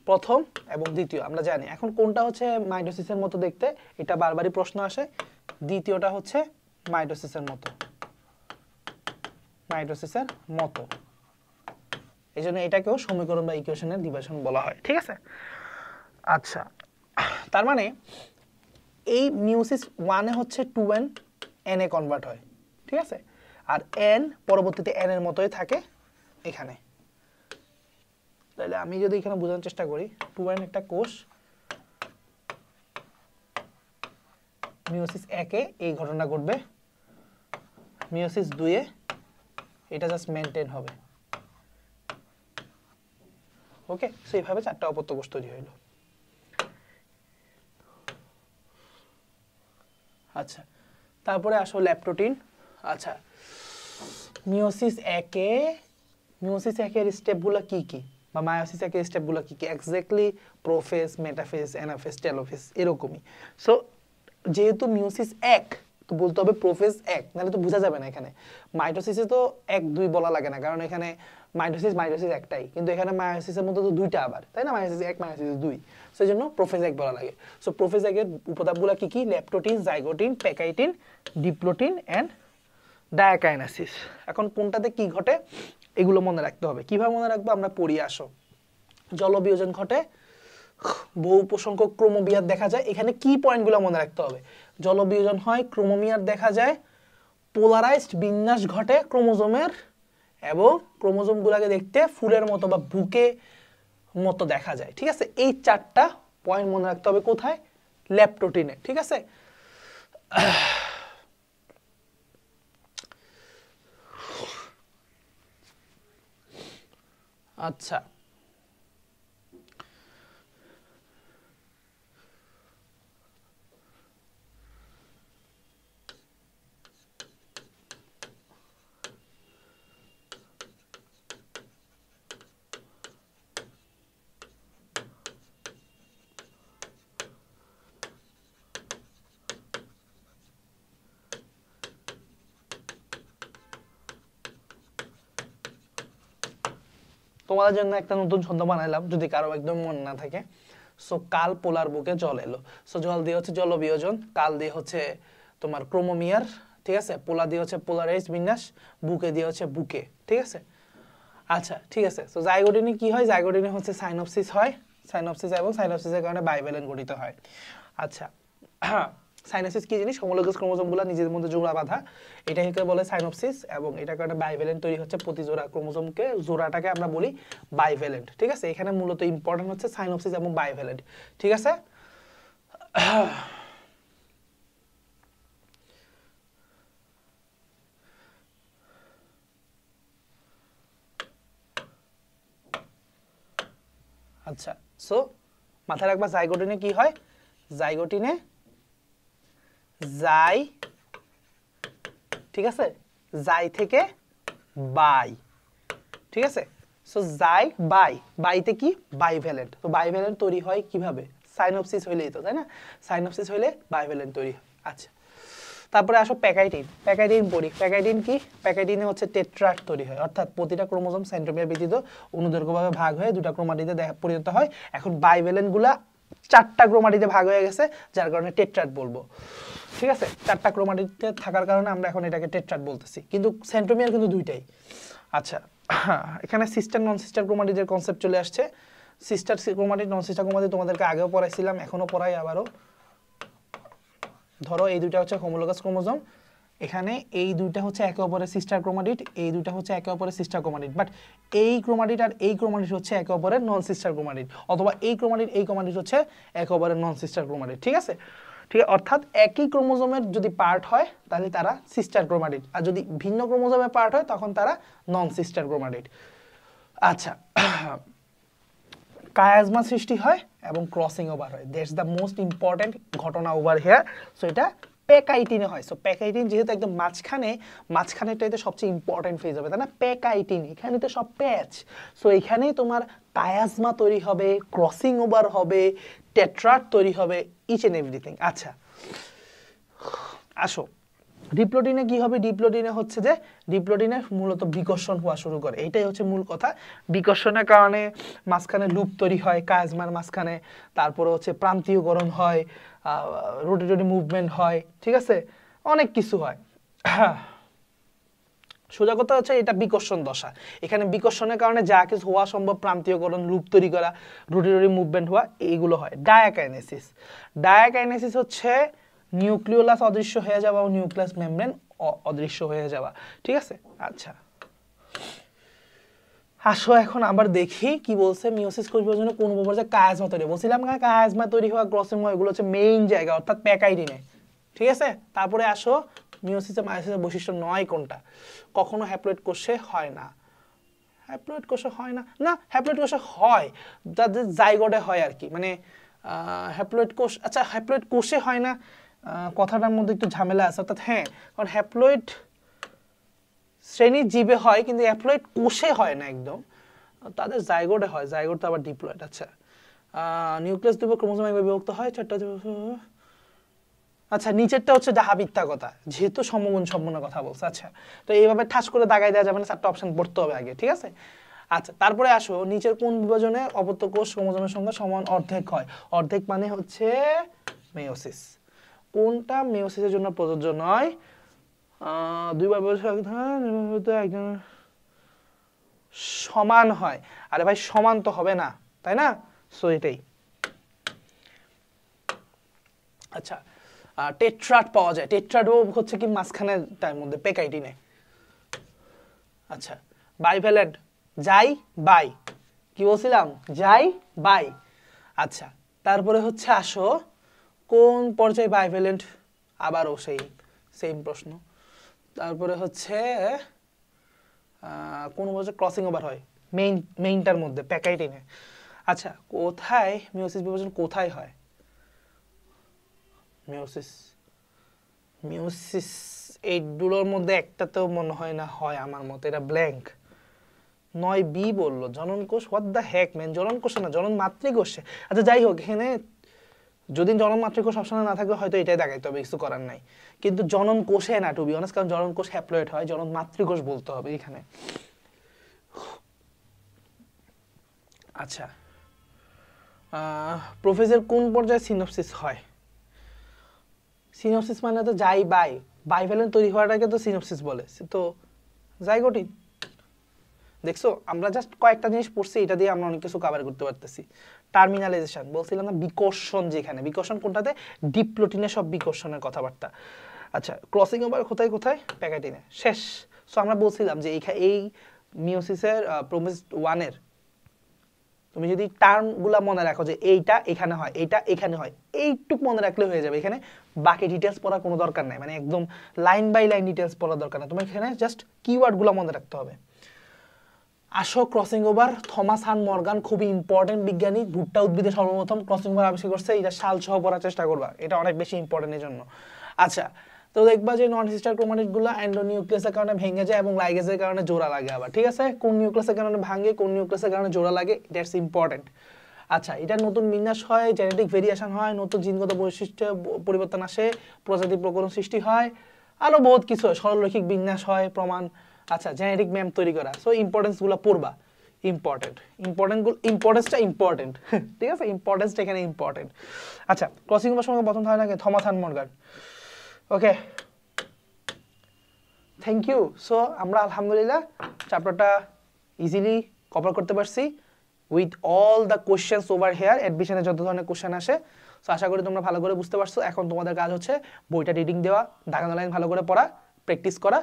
প্রথম এবং দ্বিতীয় আমরা জানি। এখন কোনটা হচ্ছে মাইটোসিসের মতো দেখতে, এটা বারবারই প্রশ্ন আসে। দ্বিতীয়টা হচ্ছে মাইটোসিসের মতো, এই জন্য এটাকেও সমীকরণ বা ইকুয়েশনের ডিভিশন বলা হয়, ঠিক আছে? আচ্ছা, তার মানে এই মিওসিস 1-এ হচ্ছে 2n n-এ কনভার্ট হয়, ঠিক আছে? আর n পরবর্তীতে n এর মতোই থাকে এখানে। তাহলে আমি যদি এখানে বোঝানোর চেষ্টা করি, 2n একটা কোষ, মিওসিস 1-এ এই ঘটনা ঘটবে, মিওসিস 2-এ এটা জাস্ট মেনটেন হবে। ওকে, সেইভাবে 4টা অপত্য কোষ তৈরি হইল। আচ্ছা, তারপরে আসো ল্যাপ্টোটিন। আচ্ছা, মিওসিস 1-এর স্টেপগুলো কি কি, বা মায়োসিস 1-এর স্টেপগুলো কি কি? Exactly prophase, metaphase, anaphase, telophase, এরকমই। সো যেহেতু মিওসিস 1, তো বলতে হবে প্রোফেজ 1, নাহলে তো বোঝা যাবে না। এখানে মাইটোসিসে তো 1, 2 বলা লাগে না, কারণ এখানে মাইটোসিস একটাই, কিন্তু এখানে মায়োসিসের মধ্যে তো 2টা আবার, তাই না? মায়োসিস 1, মায়োসিস 2, সেই জন্য প্রোফেজ 1 বলা লাগে। সো প্রোফেজ 1-এর উপধাপগুলো কি কি? ল্যাপ্টোটিন, জাইগোটিন, প্যাকাইটিন, ডিপ্লোটিন এন্ড ডায়াকাইনাসিস। এখন কোনটাতে কি ঘটে এগুলো মনে রাখতে হবে। কিভাবে মনে রাখবো? আমরা পড়ি, আসো। জলবিয়োজন ঘটে, বহু সংখ্যক ক্রোমোবিয়ার দেখা যায়। এখানে কি পয়েন্টগুলো মনে রাখতে হবে? জলবিয়োজন হয়, ক্রোমোমিয়ার দেখা যায়, পোলারাইজড বিন্যাস ঘটে ক্রোমোজোমের, এবং ক্রোমোজোমগুলোকে দেখতে ফুলের মতো বা বুকে মতো দেখা যায়, ঠিক আছে? এই 4টা পয়েন্ট মনে রাখতে হবে কোথায়? ল্যাপ্টোটিনে, ঠিক আছে? আচ্ছা, তোমাদের জন্য একটা নতুন ছন্দ বানাইলাম যদি কারো একদম মনে না থাকে। সো কাল পোলার বুকে জল এলো, সো জল দিয়ে হচ্ছে জল বিয়োজন, কাল দিয়ে হচ্ছে তোমার ক্রোমোমিয়ার, ঠিক আছে, পোলা দিয়ে হচ্ছে পোলারাইজ বিন্যাস, বুকে দিয়ে হচ্ছে বুকে, ঠিক আছে। আচ্ছা ঠিক আছে, সো জাইগোটিনে কি হয়, জাইগোটিনে হচ্ছে সাইনোপসিস হয়, সাইনোপসিস এবং সাইনোপসিসের কারণে বাইভ্যালেন্ট গঠিত হয়। আচ্ছা সাইনোসিস কি জিনিস, হোমোলোগাস ক্রোমোজোমগুলো নিজের মধ্যে জোড়া বাঁধা, এটাকে বলে সাইনোপসিস, এবং এটার কারণে বাইভ্যালেন্ট তৈরি হচ্ছে, প্রতি জোড়া ক্রোমোজোমকে জোড়াটাকে আমরা বলি বাইভ্যালেন্ট, ঠিক আছে। এখানে মূলত ইম্পর্টেন্ট হচ্ছে সাইনোপসিস এবং বাইভ্যালেন্ট, ঠিক আছে। আচ্ছা সো মাথায় রাখবা জাইগোটিনে কি হয়, জাইগোটিনে জাই, ঠিক আছে, জাই থেকে বাই, ঠিক আছে। সো জাই বাই, বাইতে কি বাইভ্যালেন্ট, তো বাইভ্যালেন্ট তৈরি হয় কিভাবে, সাইনোপসিস হইলেই তো, তাই না, সাইনোপসিস হইলে বাইভ্যালেন্ট তৈরি হয়। আচ্ছা তারপরে আসো প্যাকাইটিন, প্যাকাইটিন পড়ি, প্যাকাইটিন কি, প্যাকাইটিনে হচ্ছে টেট্রাড তৈরি হয়, অর্থাৎ প্রতিটা ক্রোমোজোম সেন্ট্রোমিয়ার ব্যতীত অনুদৈর্ঘ্যভাবে ভাগ হয়ে দুটা ক্রোমাটিডে পরিণত হয়। এখন বাইভ্যালেন্ট গুলা 4টা ক্রোমাটিডে ভাগ হয়ে গেছে, যার কারণে টেট্রাড বলবো, ঠিক আছে। 4টা ক্রোমাটিডে থাকার কারণে আমরা এখন এটাকে টেট্রাড বলতেছি, কিন্তু সেন্ট্রোমিয়ার কিন্তু দুইটাই। আচ্ছা এখানে সিস্টার নন সিস্টার ক্রোমাটিডের কনসেপ্ট চলে আসছে। সিস্টার ক্রোমাটিড নন সিস্টার ক্রোমাটিড তোমাদেরকে আগেও পড়াইছিলাম, এখনো পড়াই আবারও। ধরো এই দুইটা হচ্ছে হোমোলোগাস ক্রোমোজোম, এখানে এই দুইটা হচ্ছে একে অপরের সিস্টার ক্রোমাটিড, এই দুইটা হচ্ছে একে অপরের সিস্টার ক্রোমাটিড, বাট এই ক্রোমাটিড আর এই ক্রোমাটিড হচ্ছে একে অপরের নন সিস্টার ক্রোমাটিড, অথবা এই ক্রোমাটিড হচ্ছে একে অপরের নন সিস্টার ক্রোমাটিড, ঠিক আছে। ঠিক আছে, অর্থাৎ একই ক্রোমোজোমের যদি পার্ট হয় তাহলে তারা সিস্টার ক্রোমাটিড, আর যদি ভিন্ন ক্রোমোজোমের পার্ট হয় তখন তারা নন সিস্টার ক্রোমাটিড। আচ্ছা কায়াজমা সৃষ্টি হয় এবং ক্রসিং ওভার হয়, দ্যাটস দ্য মোস্ট ইম্পর্টেন্ট ঘটনা ওভার হিয়ার। সো এটা প্যাকাইটিনে হয়। সো প্যাকাইটিন যেহেতু একদম মাঝখানেটাইতে সবচেয়ে ইম্পর্টেন্ট ফেজ হবে, তাই না, প্যাকাইটিন, এখানে তো সব প্যাচ। সো এখানেই তোমার কায়াজমা তৈরি হবে, ক্রসিং ওভার হবে, টেট্রাড তৈরি হবে, ইচ এন্ড এভরিথিং। আচ্ছা আসো ডিপ্লোডিনে কি হবে, ডিপ্লোডিনে হচ্ছে যে ডিপ্লোডিনে মূলত বিকর্ষণ হওয়া শুরু করে, এইটাই হচ্ছে মূল কথা। বিকর্ষণের কারণে মাঝখানে লুপ তৈরি হয় কায়াজমার মাঝখানে, তারপরে হচ্ছে প্রান্তীয়করণ হয়, রোটেটরি মুভমেন্ট হয়, ঠিক আছে, অনেক কিছু হয়। সোজা কথা হচ্ছে এটা বিকর্ষণ দশা, এখানে বিকর্ষণের কারণে যা কিছু হওয়া সম্ভব, প্রান্তীয়করণ, লুপ তৈরি করা, রোটেটরি মুভমেন্ট হওয়া, এইগুলো হয়। ডায়াকাইনেসিস, ডায়াকাইনেসিস হচ্ছে নিউক্লিওলাস অদৃশ্য হয়ে যাওয়া ও নিউক্লিয়াস মেমব্রেন অদৃশ্য হয়ে যাওয়া, ঠিক আছে। আচ্ছা আসো এখন আবার দেখি কি বলছে, মিওসিস কোষ বিভাজনে কোন পর্যায়ে কায়াজমা তৈরি, বলছিলাম না কায়াজমা তৈরি হওয়া, ক্রসিং হওয়া, এগুলো হচ্ছে মেইন জায়গা, অর্থাৎ প্যাকাইটিনে, ঠিক আছে। তারপরে আসো মিওসিসে মায়োসিসের বৈশিষ্ট্য 9 কোনটা, কখনো হ্যাপ্লয়েড কোষে হয় না, হ্যাপ্লয়েড কোষে হয় না, না হ্যাপ্লয়েড কোষে হয়, যাদের জাইগোটে হয় আর কি, মানে হ্যাপ্লয়েড কোষ, আচ্ছা হ্যাপ্লয়েড কোষে হয় না, কথাটার মধ্যে একটু ঝামেলা আছে, অর্থাৎ হ্যাঁ, কারণ হ্যাপ্লয়েড শ্রেণীর জীবে হয় কিন্তু হ্যাপ্লয়েড কোষে হয় না একদম, তাদের জাইগোটে হয়, জাইগোট তো আবার ডিপ্লয়েড। আচ্ছা নিউক্লিয়াস দুটো ক্রোমোজোম একবার বিভক্ত হয়, 4টা। আচ্ছা নিচেরটা হচ্ছে যাহা মিথ্যা কথা, যেহেতু সমগুণ সম্পূর্ণ কথা বলছে। আচ্ছা তো এইভাবে ঠাস করে দাগাই দেওয়া যাবে না, 4টা অপশন পড়তে হবে আগে, ঠিক আছে। আচ্ছা তারপরে আসো নিচের কোন বিভাজনে অপত্য কোষ ক্রোমোজোমের সংখ্যা সমান অর্ধেক হয়, অর্ধেক মানে হচ্ছে মেয়োসিস। কোনটা মেয়োসিসের জন্য প্রযোজ্য নয়, দুইবার একজন সমান হয়, আরে ভাই সমান তো হবে না, তাই না, সো এটাই। আচ্ছা টেট্রাড পাওয়া যায়, টেট্রাডও হচ্ছে কি মাঝখানে তার মধ্যে প্যাকাইটিনে। আচ্ছা বাইভ্যালেন্ট, যাই বাই, কি বলছিলাম, যাই বাই। আচ্ছা তারপরে হচ্ছে আসো কোন পর্যায়ে বাইভ্যালেন্ট, আবারও সেই সেম প্রশ্ন। তারপরে হচ্ছে কোন পর্যায়ে ক্রসিং ওভার হয়, মেইনটার মধ্যে প্যাকাইটিনে। আচ্ছা কোথায় মিওসিস বিভাজন কোথায় হয়, মিওসিস, মিওসিস এইগুলোর মধ্যে একটাতেও মনে হয় না হয় আমার মতে, এটা ব্ল্যাঙ্ক। 9B বললো জনন কোষ, হোয়াট দ্য হ্যাক ম্যান, জনন কোষে না, জনন মাতৃকোষে। আচ্ছা যাই হোক, এখানে যদি জনন মাতৃকোষ অপশনে না থাকবে হয়তো এটাই দেখাইতে হবে, কিছু করার নাই, কিন্তু জনন কোষে না, টু বি অনেস্ট, কারণ জনন কোষ হ্যাপ্লয়েড হয়, জনন মাতৃকোষ বলতে হবে এখানে। আচ্ছা, প্রোফেজের কোন পর্যায়ে সিনপসিস হয়? সিনপসিস মানে তো যাই বাই বাইভ্যালেন্ট তৈরি হওয়াটাকে তো সিনপসিস বলে, তো জাইগোটিন। দেখছো, আমরা জাস্ট কয়েকটা জিনিস পড়ছি, এটা দিয়ে আমরা অনেক কিছু কভার করতে পারতেছি। টার্মিনালাইজেশন বলছিলাম না, বিকর্ষণ, যেখানে বিকর্ষণ কোনটাতে, ডিপ্লোটিনে সব বিকর্ষণের কথাবার্তা। আচ্ছা, ক্রসিং ওভার কোথায় কোথায়? প্যাকাটিনে। শেষ। সো আমরা বলছিলাম যে এই মিওসিসের প্রোমিস 1 এর তুমি যদি টার্মগুলা মনে রাখো যে এইটা এখানে হয়, এইটা এখানে হয়, এইটুক মনে রাখলে হয়ে যাবে। এখানে বাকি ডিটেলস পড়ার কোনো দরকার নাই, মানে একদম লাইন বাই লাইন ডিটেলস পড়ার দরকার নাই, তোমার এখানে জাস্ট কিওয়ার্ডগুলো মনে রাখতে হবে। আসো, crossing over, Thomas Hunt Morgan খুবই ইম্পর্টেন্ট বিজ্ঞানী, ভুট্টা উদ্ভিদে সর্বপ্রথম ক্রসিং ওভার আবিষ্কার করছে, এটা সাল সহ পড়ার চেষ্টা করবা, এটা অনেক বেশি ইম্পর্টেন্ট এর জন্য। আচ্ছা, তো দেখবা যে নন সিস্টার ক্রোমাটিডগুলো এন্ডোনিউক্লিয়াসের কারণে ভেঙে যায় এবং লাইগেজের কারণে জোড়া লাগে আবার, ঠিক আছে? কোন নিউক্লিয়াসের কারণে ভাঙে, কোন নিউক্লিয়াসের কারণে জোড়া লাগে, দ্যাটস ইম্পর্টেন্ট। আচ্ছা, এটা নতুন বিন্যাস হয়, জেনেটিক ভেরিয়েশন হয়, নতুন জিনগত বৈশিষ্ট্য পরিবর্তন আসে, প্রজাতি প্রকরণ সৃষ্টি হয়, আরো বহুত কিছু হয়, সরলরৈখিক বিন্যাস হয়, প্রমাণ। আচ্ছা, জেনেটিক ম্যাপ তৈরি করা। সো ইম্পর্টেন্সগুলো পড়বা, ইম্পর্টেন্সটা ইম্পর্টেন্ট, ঠিক আছে? ইম্পর্টেন্সটা এখানে ইম্পর্টেন্ট। আচ্ছা, ক্রসিং ওভার সঙ্গে প্রথম হয় নাকি? Thomas Hunt Morgan. Okay, thank you. So আমরা আলহামদুলিল্লাহ চ্যাপ্টারটা ইজিলি কভার করতে পারছি with all the questions over here, অ্যাডমিশনে যত ধরনের কোশ্চেন আসে। সো আশা করি তোমরা ভালো করে বুঝতে পারছো। এখন তোমাদের কাজ হচ্ছে বইটা রিডিং দেওয়া, দাগানো লাইন ভালো করে পড়া, প্র্যাকটিস করা।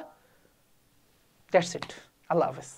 That's it. আল্লাহ হাফেজ।